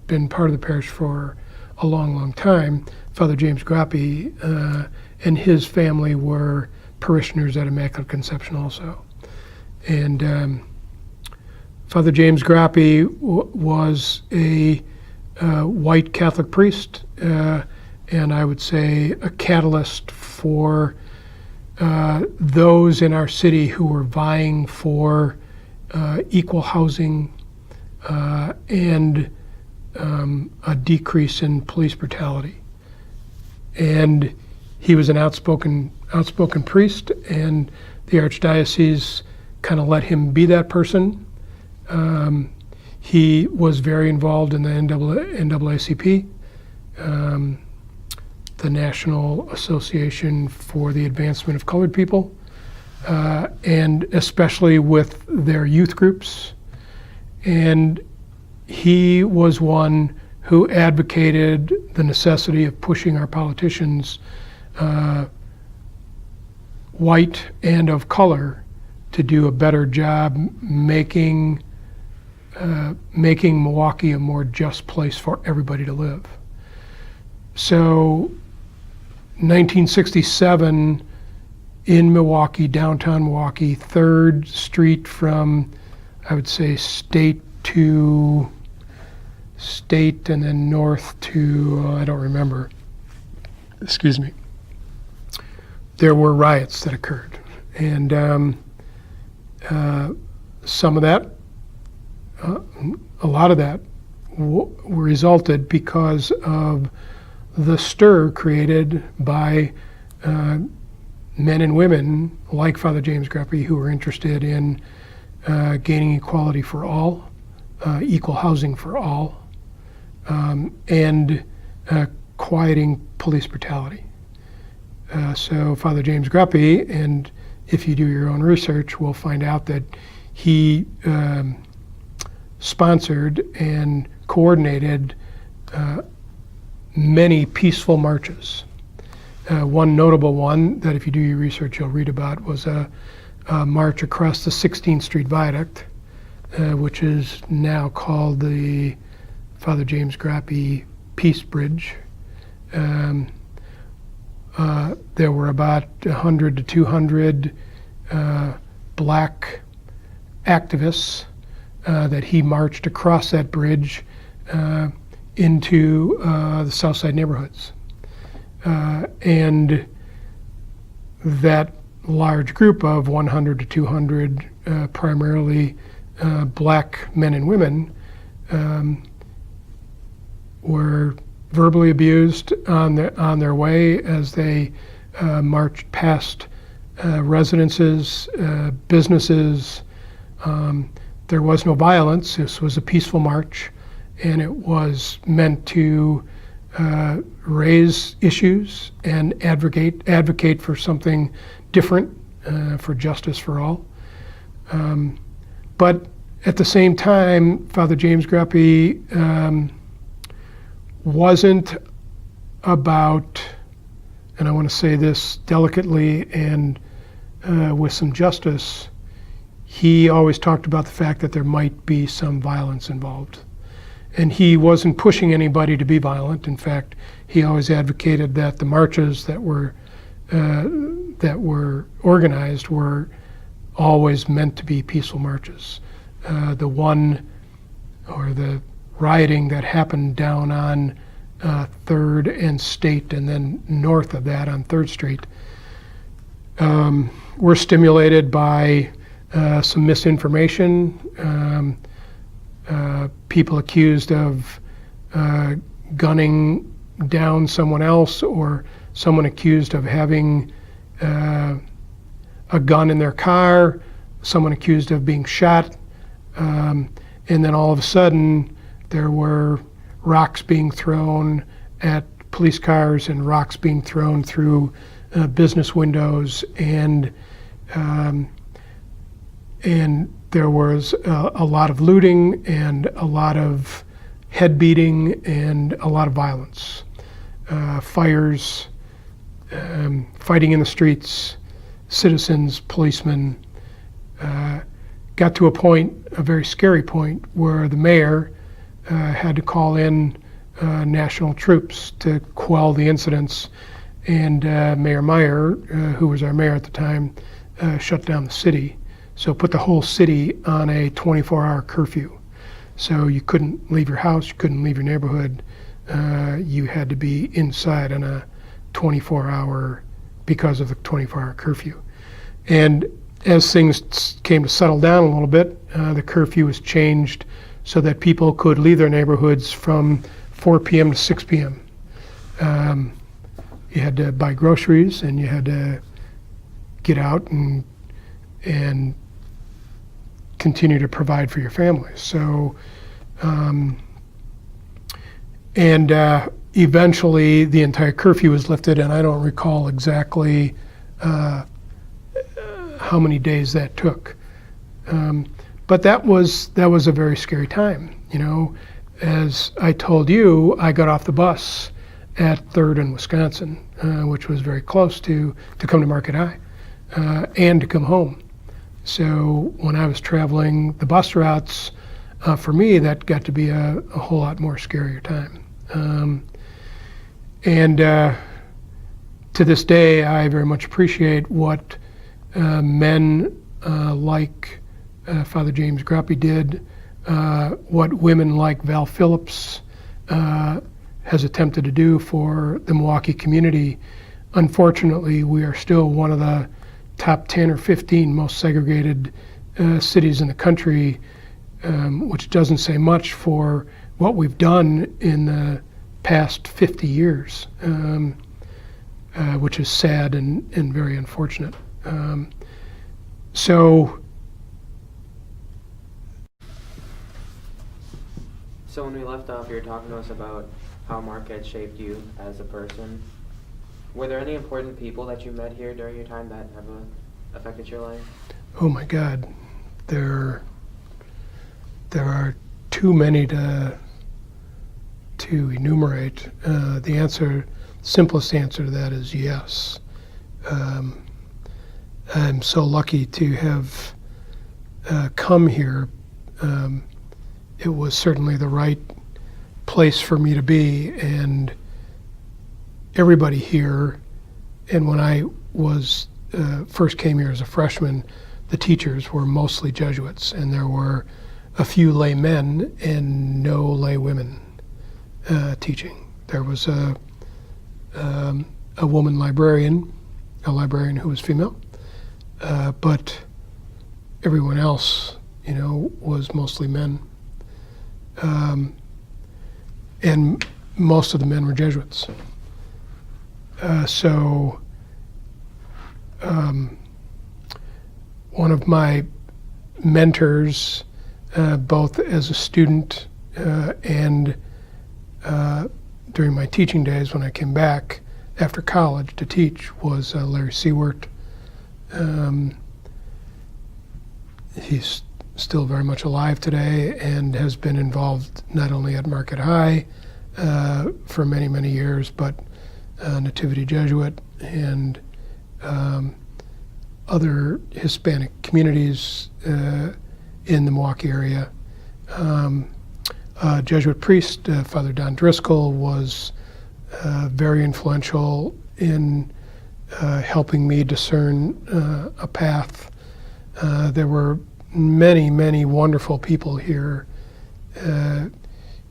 been part of the parish for a long, long time. Father James Groppi and his family were parishioners at Immaculate Conception also. And Father James Groppi was a white Catholic priest, and I would say a catalyst for those in our city who were vying for equal housing and a decrease in police brutality. And he was an outspoken priest, and the Archdiocese kind of let him be that person. He was very involved in the NAACP, the National Association for the Advancement of Colored People, and especially with their youth groups. And he was one who advocated the necessity of pushing our politicians, white and of color, to do a better job making Milwaukee a more just place for everybody to live. So 1967 in Milwaukee, downtown Milwaukee, 3rd Street from, I would say, State to State and then north to, I don't remember, excuse me, there were riots that occurred. And some of that, a lot of that resulted because of the stir created by men and women like Father James Groppi who were interested in gaining equality for all, equal housing for all, and quieting police brutality. So Father James Groppi, and if you do your own research, will find out that he sponsored and coordinated many peaceful marches. One notable one that if you do your research you'll read about was a march across the 16th Street Viaduct, which is now called the Father James Groppi Peace Bridge. There were about 100 to 200 black activists that he marched across that bridge into the South Side neighborhoods. And that large group of 100 to 200 primarily black men and women were verbally abused on their way as they marched past residences, businesses. There was no violence. This was a peaceful march, and it was meant to raise issues and advocate for something different, for justice for all. But at the same time, Father James Groppi wasn't about, and I want to say this delicately and with some justice, he always talked about the fact that there might be some violence involved. And he wasn't pushing anybody to be violent. In fact, he always advocated that the marches that were organized were always meant to be peaceful marches. The rioting that happened down on 3rd and State and then north of that on 3rd Street were stimulated by some misinformation, people accused of gunning down someone else, or someone accused of having a gun in their car, someone accused of being shot, and then all of a sudden there were rocks being thrown at police cars and rocks being thrown through business windows, and there was a lot of looting and a lot of head beating and a lot of violence, fires, fighting in the streets, citizens, policemen. Got to a point, a very scary point, where the mayor had to call in national troops to quell the incidents, And Mayor Meyer, who was our mayor at the time, shut down the city. So put the whole city on a 24-hour curfew. So you couldn't leave your house, you couldn't leave your neighborhood. You had to be inside on a 24-hour, because of the 24-hour curfew. And as things came to settle down a little bit, the curfew was changed so that people could leave their neighborhoods from 4 p.m. to 6 p.m. You had to buy groceries, and you had to get out and continue to provide for your family. So, eventually the entire curfew was lifted, and I don't recall exactly how many days that took. But that was a very scary time. You know, as I told you, I got off the bus at 3rd in Wisconsin, which was very close to come to Market High and to come home. So when I was traveling the bus routes, for me, that got to be a whole lot more scarier time. To this day, I very much appreciate what men like Father James Groppi did, what women like Val Phillips has attempted to do for the Milwaukee community. Unfortunately, we are still one of the top 10 or 15 most segregated cities in the country, which doesn't say much for what we've done in the past 50 years, which is sad and very unfortunate. So when we left off, you were talking to us about how Marquette shaped you as a person. Were there any important people that you met here during your time that have affected your life? Oh my God, there are too many to enumerate. The simplest answer to that is yes. I'm so lucky to have come here. It was certainly the right place for me to be, and everybody here, and when I was first came here as a freshman, the teachers were mostly Jesuits, and there were a few lay men and no lay women teaching. There was a woman librarian, a librarian who was female, but everyone else, you know, was mostly men. And most of the men were Jesuits. One of my mentors, both as a student and during my teaching days when I came back after college to teach, was Larry Seward. He's still very much alive today and has been involved not only at Market High for many, many years, but Nativity Jesuit and other Hispanic communities in the Milwaukee area. Jesuit priest, Father Don Driscoll, was very influential in helping me discern a path. There were many, many wonderful people here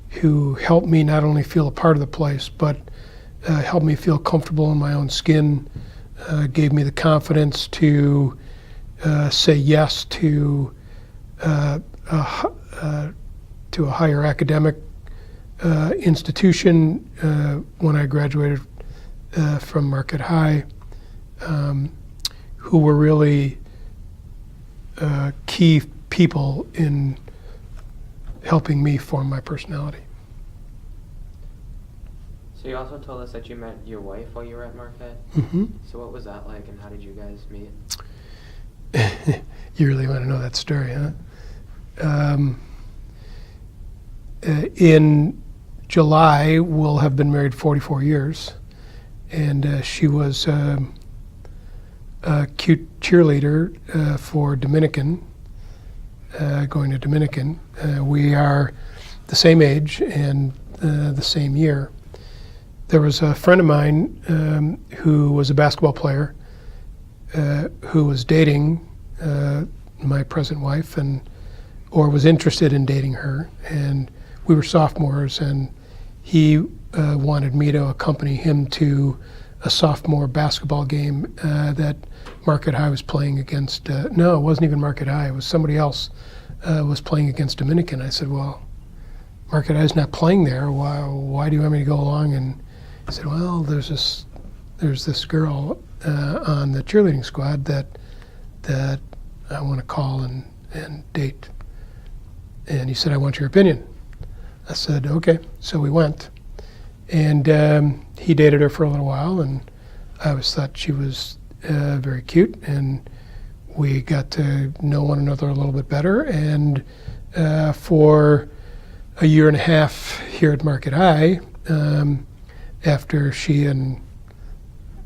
who helped me not only feel a part of the place, but helped me feel comfortable in my own skin, gave me the confidence to say yes to a higher academic institution when I graduated from Market High, who were really key people in helping me form my personality. So you also told us that you met your wife while you were at Marquette. Mm-hmm. So what was that like, and how did you guys meet? You really want to know that story, huh? In July, we'll have been married 44 years, and she was a cute cheerleader for Dominican, going to Dominican. We are the same age and the same year. there was a friend of mine who was a basketball player who was dating my present wife, or was interested in dating her, and we were sophomores, and he wanted me to accompany him to a sophomore basketball game that Market High was playing against. No, it wasn't even Market High. It was somebody else was playing against Dominican. I said, well, Market High's not playing there. Why do you want me to go along? And he said, well, there's this girl on the cheerleading squad that I want to call and date. And he said, I want your opinion. I said, okay. So we went. And he dated her for a little while, and I always thought she was very cute, and we got to know one another a little bit better. And for a year and a half here at Market High, after she and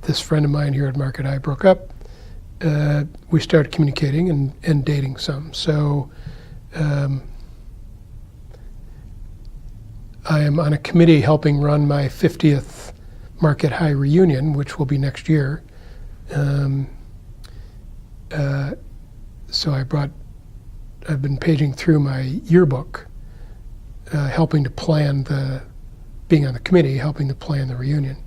this friend of mine here at Market High broke up, we started communicating and dating some. So I am on a committee helping run my 50th Market High reunion, which will be next year. So I've been paging through my yearbook, helping to plan being on the committee, helping to plan the reunion.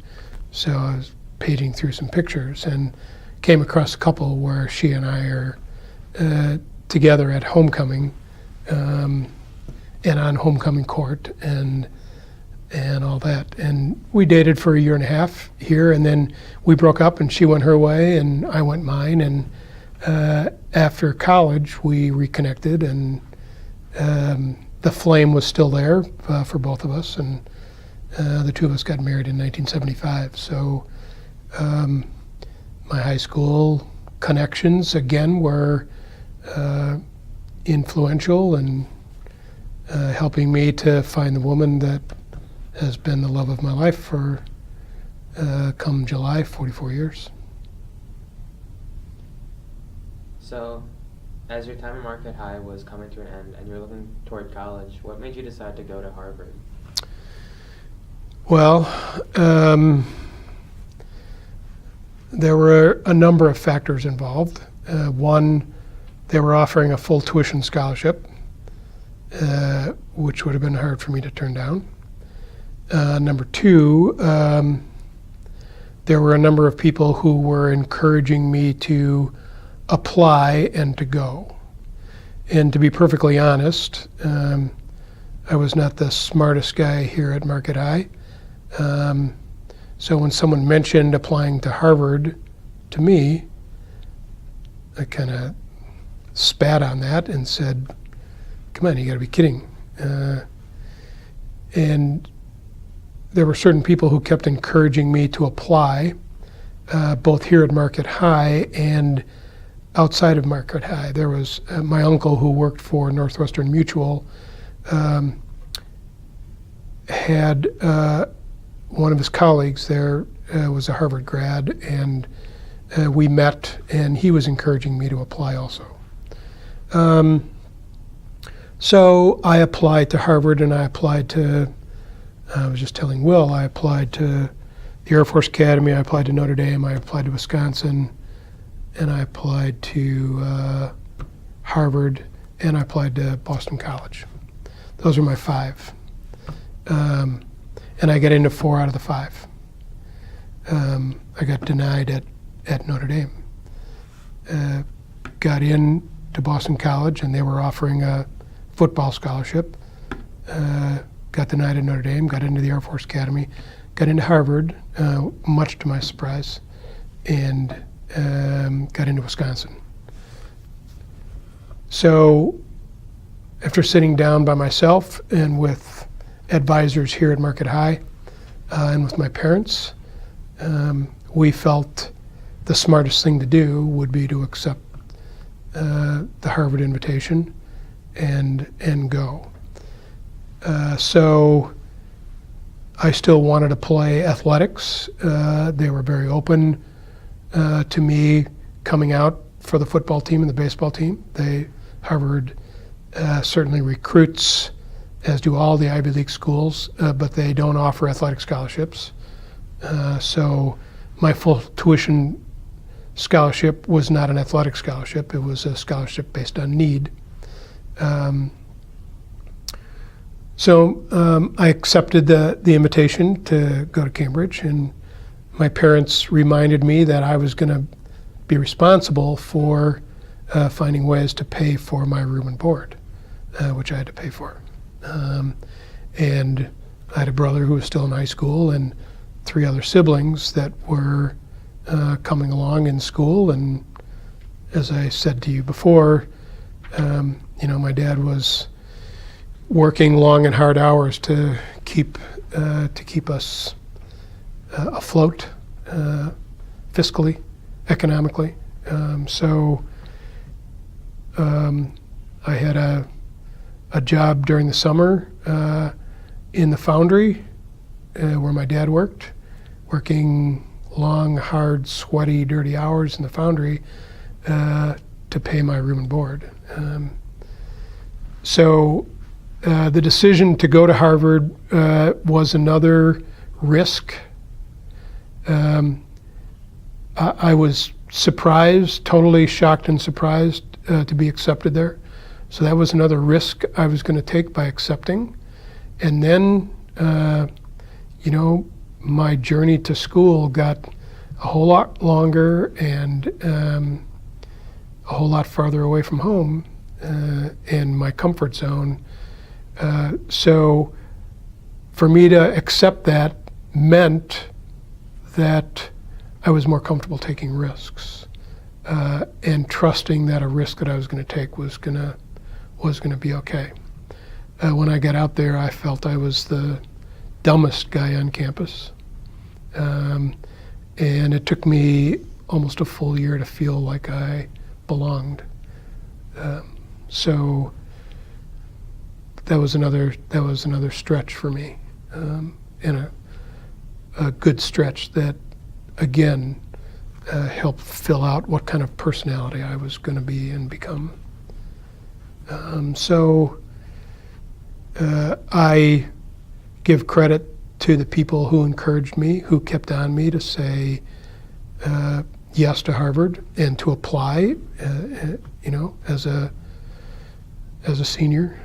So I was paging through some pictures and came across a couple where she and I are together at homecoming, and on homecoming court and all that. And we dated for a year and a half here, and then we broke up, and she went her way and I went mine. And after college, we reconnected, and the flame was still there for both of us, and the two of us got married in 1975. So my high school connections, again, were influential and helping me to find the woman that has been the love of my life for, come July, 44 years. So, as your time at Market High was coming to an end and you're looking toward college, what made you decide to go to Harvard? Well, there were a number of factors involved. One, they were offering a full tuition scholarship, which would have been hard for me to turn down. Number two, there were a number of people who were encouraging me to apply and to go. And to be perfectly honest, I was not the smartest guy here at Market High. So when someone mentioned applying to Harvard to me, I kind of spat on that and said, come on, you gotta be kidding. And there were certain people who kept encouraging me to apply, both here at Market High and outside of Market High. There was my uncle, who worked for Northwestern Mutual, had one of his colleagues there was a Harvard grad, and we met, and he was encouraging me to apply also. So I applied to Harvard, and I applied to, I was just telling Will, I applied to the Air Force Academy, I applied to Notre Dame, I applied to Wisconsin, and I applied to Harvard, and I applied to Boston College. Those are my five. And I got into 4 out of the 5. I got denied at Notre Dame. Got in to Boston College, and they were offering a football scholarship. Got denied at Notre Dame, got into the Air Force Academy, got into Harvard, much to my surprise, and got into Wisconsin. So after sitting down by myself and with advisors here at Market High and with my parents, we felt the smartest thing to do would be to accept the Harvard invitation and go. So I still wanted to play athletics. They were very open to me coming out for the football team and the baseball team. Harvard certainly recruits, as do all the Ivy League schools, but they don't offer athletic scholarships. So my full tuition scholarship was not an athletic scholarship. It was a scholarship based on need. So I accepted the invitation to go to Cambridge, and my parents reminded me that I was going to be responsible for finding ways to pay for my room and board, which I had to pay for. And I had a brother who was still in high school and 3 other siblings that were coming along in school. And as I said to you before, my dad was working long and hard hours to keep us afloat fiscally, economically. So I had a job during the summer in the foundry where my dad worked, working long, hard, sweaty, dirty hours in the foundry to pay my room and board. So the decision to go to Harvard was another risk. I was surprised, totally shocked and surprised to be accepted there. So that was another risk I was going to take by accepting. And then, my journey to school got a whole lot longer and a whole lot farther away from home and my comfort zone. So for me to accept that meant that I was more comfortable taking risks and trusting that a risk that I was going to take was going to be okay. When I got out there, I felt I was the dumbest guy on campus. And it took me almost a full year to feel like I belonged. So that was another stretch for me, and a good stretch that, again, helped fill out what kind of personality I was going to be and become. So I give credit to the people who encouraged me, who kept on me to say yes to Harvard and to apply, as a senior,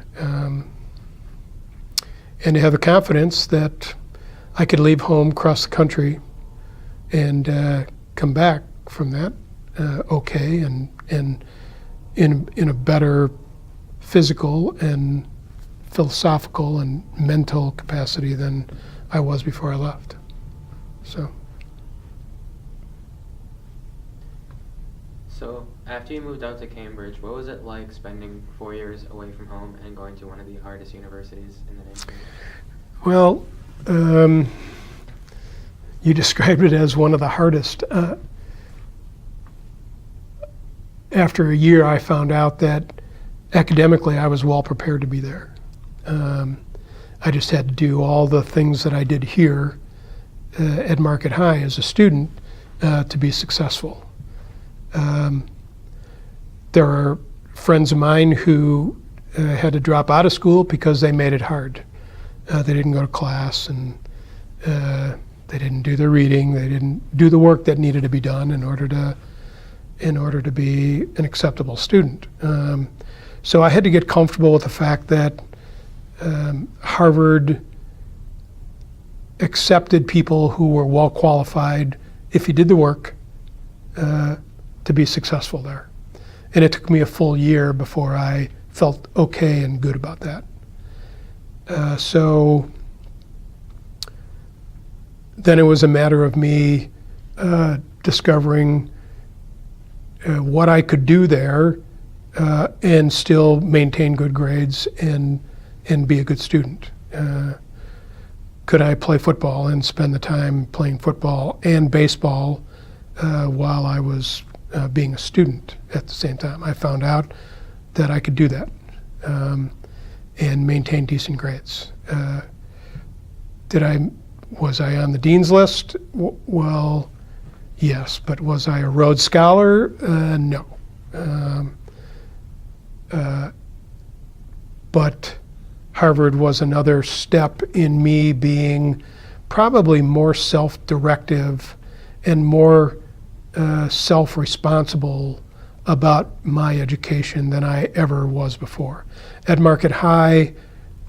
and to have the confidence that I could leave home, cross the country, and come back from that okay, and in a better physical and philosophical and mental capacity than I was before I left. So after you moved out to Cambridge, what was it like spending 4 years away from home and going to one of the hardest universities in the nation? Well, you described it as one of the hardest. After a year, I found out that academically I was well prepared to be there. I just had to do all the things that I did here at Market High as a student to be successful. There are friends of mine who had to drop out of school because they made it hard. They didn't go to class, and they didn't do the reading. They didn't do the work that needed to be done in order to be an acceptable student. So I had to get comfortable with the fact that Harvard accepted people who were well qualified, if you did the work, to be successful there. And it took me a full year before I felt okay and good about that. So then it was a matter of me discovering what I could do there and still maintain good grades and be a good student. Could I play football and spend the time playing football and baseball while I was being a student at the same time? I found out that I could do that and maintain decent grades. Was I on the dean's list? Well, yes, but was I a Rhodes Scholar? No. But Harvard was another step in me being probably more self-directive and more self-responsible about my education than I ever was before. At Market High,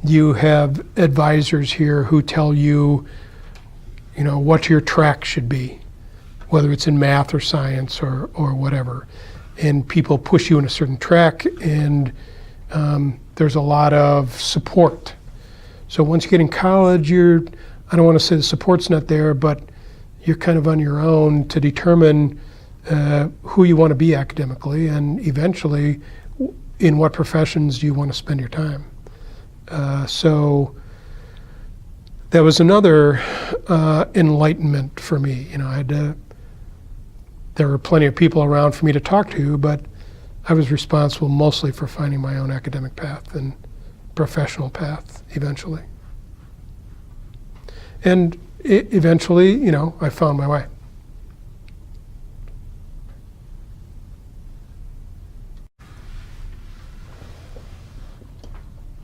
you have advisors here who tell you, what your track should be, whether it's in math or science or whatever. And people push you in a certain track, and there's a lot of support. So once you get in college, I don't want to say the support's not there, but you're kind of on your own to determine who you want to be academically, and eventually in what professions do you want to spend your time. So that was another enlightenment for me. There were plenty of people around for me to talk to, but I was responsible mostly for finding my own academic path and professional path eventually. And eventually, I found my way.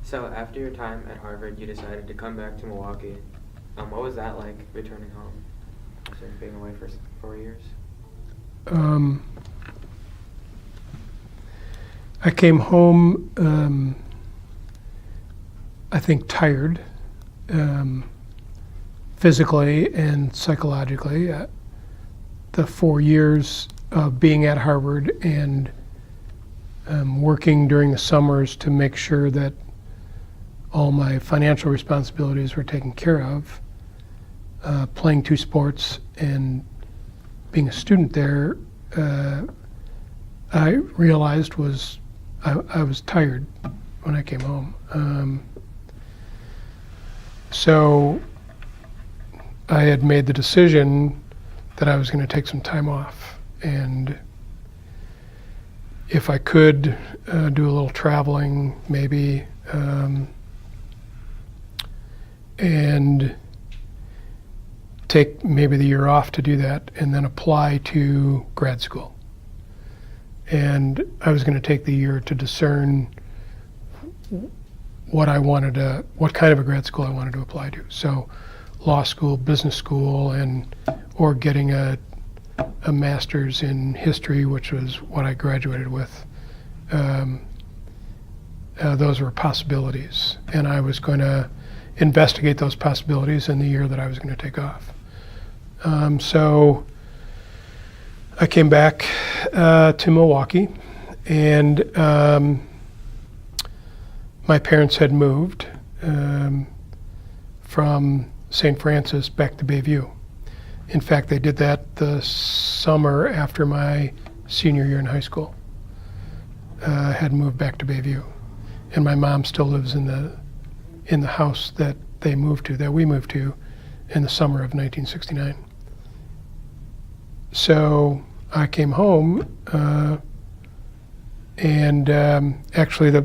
So after your time at Harvard, you decided to come back to Milwaukee. What was that like, returning home after being away for 4 years? I came home, I think, tired, physically and psychologically. The 4 years of being at Harvard and working during the summers to make sure that all my financial responsibilities were taken care of, playing 2 sports and being a student there, I realized I was tired when I came home. So I had made the decision that I was going to take some time off, and if I could do a little traveling, maybe, and take maybe the year off to do that, and then apply to grad school. And I was going to take the year to discern what kind of a grad school I wanted to apply to. So law school, business school, or getting a master's in history, which was what I graduated with. Those were possibilities, and I was going to investigate those possibilities in the year that I was going to take off. So I came back to Milwaukee, and my parents had moved from St. Francis back to Bayview. In fact, they did that the summer after my senior year in high school. Had moved back to Bayview, and my mom still lives in the house that we moved to in the summer of 1969. So I came home, and actually the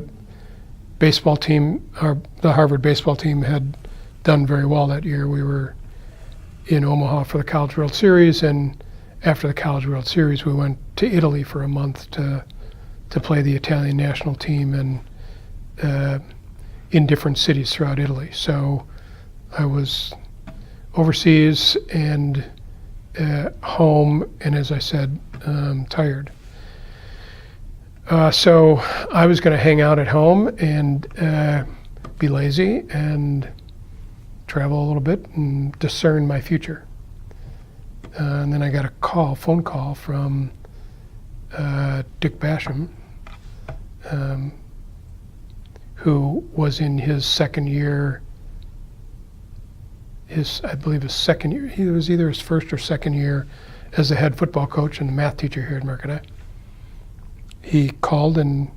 baseball team, the Harvard baseball team, had done very well that year. We were in Omaha for the College World Series, and after the College World Series, we went to Italy for a month to play the Italian national team, and in different cities throughout Italy. So I was overseas and home, and as I said, tired. So I was going to hang out at home and be lazy and travel a little bit and discern my future. And then I got a phone call from Dick Basham, who was in his second year, I believe his second year. He was either his first or second year as the head football coach and the math teacher here at Market High. He called and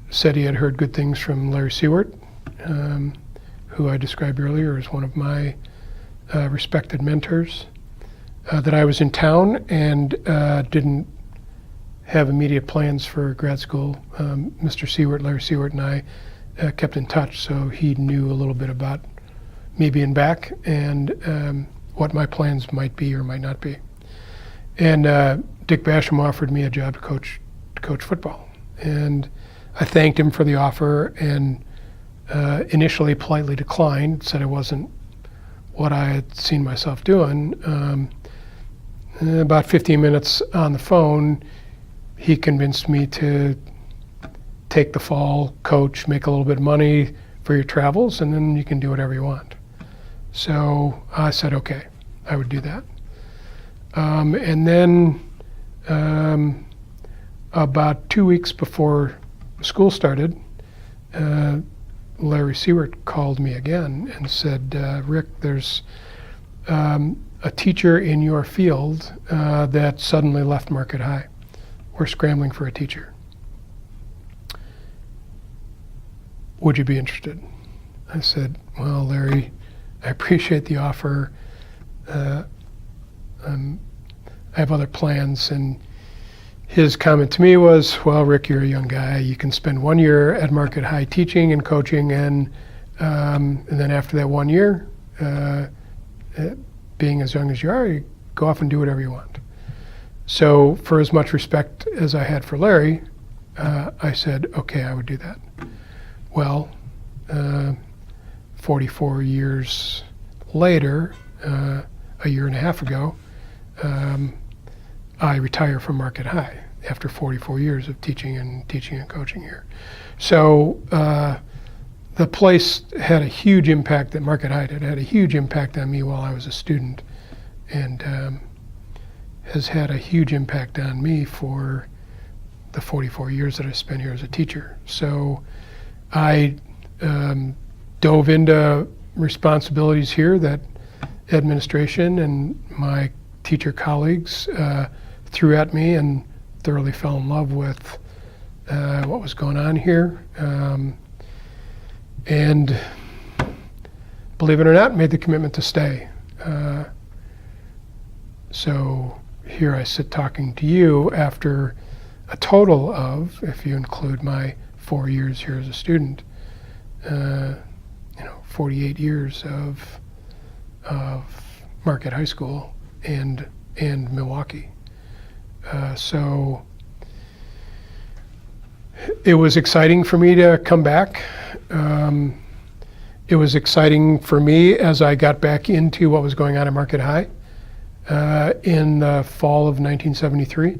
said he had heard good things from Larry Seward, who I described earlier as one of my respected mentors, that I was in town and didn't have immediate plans for grad school. Larry Seward, and I kept in touch, so he knew a little bit about me being back and what my plans might be or might not be. And Dick Basham offered me a job to coach football, and I thanked him for the offer and initially politely declined, said it wasn't what I had seen myself doing. About 15 minutes on the phone, he convinced me to take the fall, coach, make a little bit of money for your travels, and then you can do whatever you want. So I said, okay, I would do that. And then about 2 weeks before school started, Larry Seward called me again and said, Rick, there's a teacher in your field that suddenly left Market High. We're scrambling for a teacher. Would you be interested? I said, well, Larry, I appreciate the offer. I have other plans. And his comment to me was, well, Rick, you're a young guy. You can spend 1 year at Market High teaching and coaching, and then after that 1 year, being as young as you are, you go off and do whatever you want. So for as much respect as I had for Larry, I said, okay, I would do that. Well, 44 years later, a year and a half ago, I retire from Market High after 44 years of teaching and coaching here. So the place had a huge impact that Market High did. It had a huge impact on me while I was a student, and has had a huge impact on me for the 44 years that I spent here as a teacher. So I dove into responsibilities here that administration and my teacher colleagues threw at me, and thoroughly fell in love with what was going on here. And believe it or not, made the commitment to stay. So here I sit talking to you after a total of, if you include my 4 years here as a student, 48 years of Market High School and Milwaukee. So it was exciting for me to come back. It was exciting for me as I got back into what was going on at Market High in the fall of 1973,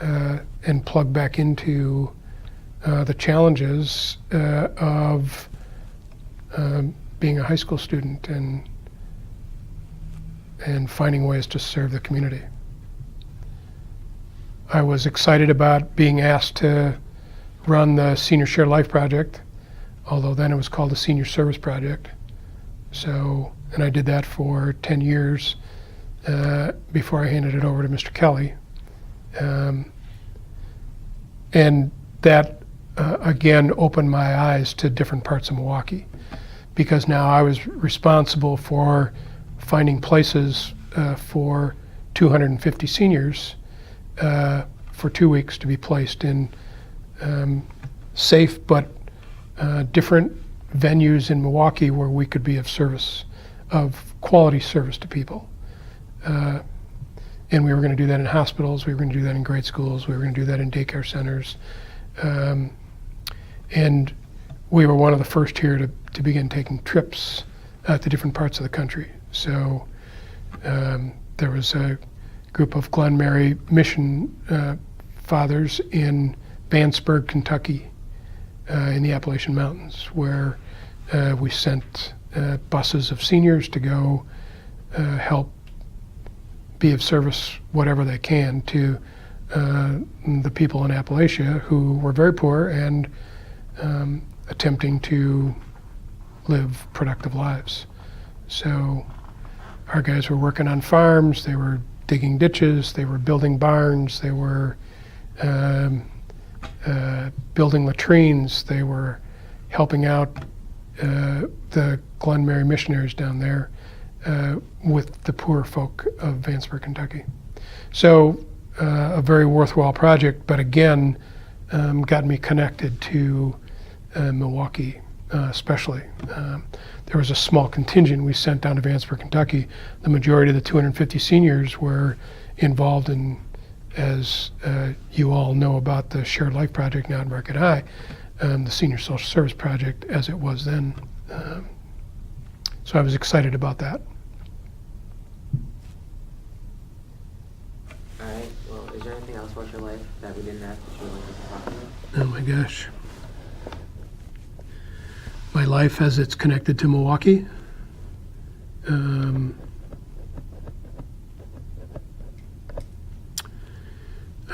and plug back into the challenges of being a high school student and finding ways to serve the community. I was excited about being asked to run the Senior Shared Life Project, although then it was called the Senior Service Project. So, and I did that for 10 years before I handed it over to Mr. Kelly. And that, again, opened my eyes to different parts of Milwaukee, because now I was responsible for finding places for 250 seniors for 2 weeks to be placed in safe but different venues in Milwaukee where we could be of service, of quality service to people. And we were going to do that in hospitals, we were going to do that in grade schools, we were going to do that in daycare centers. And we were one of the first here to begin taking trips to different parts of the country. So there was a group of Glen Mary mission fathers in Vanceburg, Kentucky, in the Appalachian Mountains, where we sent buses of seniors to go help be of service whatever they can to the people in Appalachia who were very poor and attempting to live productive lives. So our guys were working on farms, they were digging ditches, they were building barns, they were building latrines, they were helping out the Glen Mary missionaries down there with the poor folk of Vanceburg, Kentucky. So a very worthwhile project, but again, got me connected to Milwaukee especially. There was a small contingent we sent down to Vanceburg, Kentucky. The majority of the 250 seniors were involved in, as you all know about the Shared Life Project now at Market High, the Senior Social Service Project as it was then. So I was excited about that. All right. Well, is there anything else about your life that we didn't ask that you would like us to talk about? Oh my gosh. My life as it's connected to Milwaukee.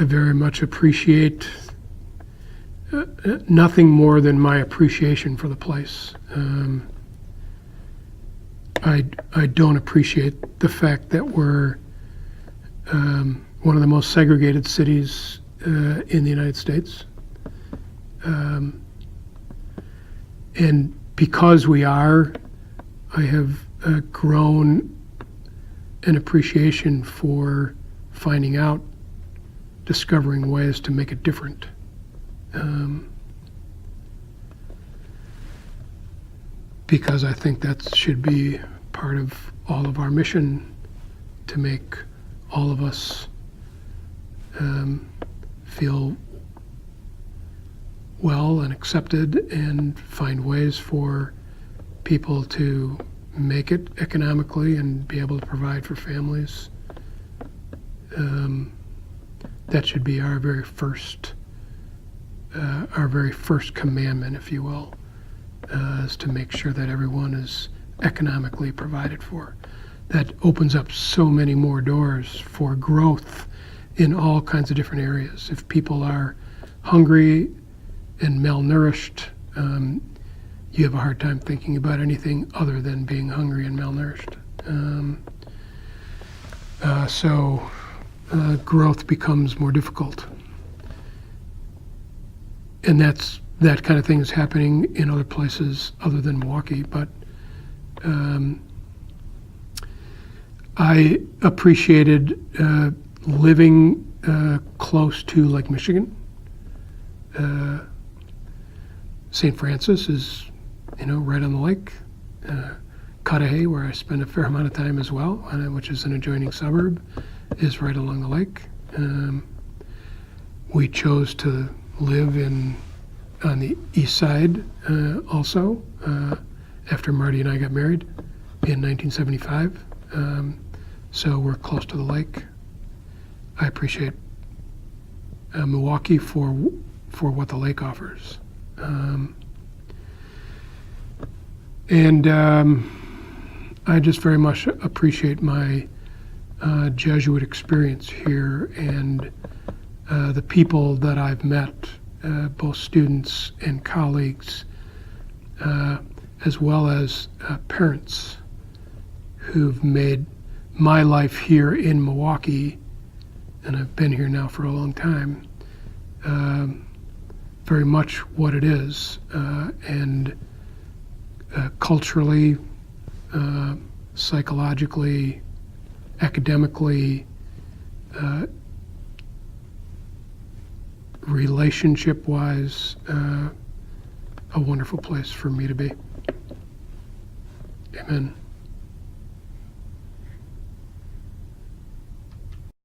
I very much appreciate nothing more than my appreciation for the place. I don't appreciate the fact that we're one of the most segregated cities in the United States. And because we are, I have grown an appreciation for finding out, discovering ways to make it different. Because I think that should be part of all of our mission, to make all of us feel well and accepted, and find ways for people to make it economically and be able to provide for families. That should be our very first commandment, if you will, is to make sure that everyone is economically provided for. That opens up so many more doors for growth in all kinds of different areas. If people are hungry and malnourished, you have a hard time thinking about anything other than being hungry and malnourished. So growth becomes more difficult. And that kind of thing is happening in other places other than Milwaukee. But I appreciated living close to Lake Michigan. St. Francis is, right on the lake. Cudahy, where I spend a fair amount of time as well, which is an adjoining suburb, is right along the lake. We chose to live on the east side also, after Marty and I got married in 1975. So we're close to the lake. I appreciate Milwaukee for what the lake offers. And I just very much appreciate my Jesuit experience here, and the people that I've met, both students and colleagues, as well as parents who've made my life here in Milwaukee, and I've been here now for a long time, very much what it is, and culturally, psychologically, academically, relationship-wise, a wonderful place for me to be. Amen.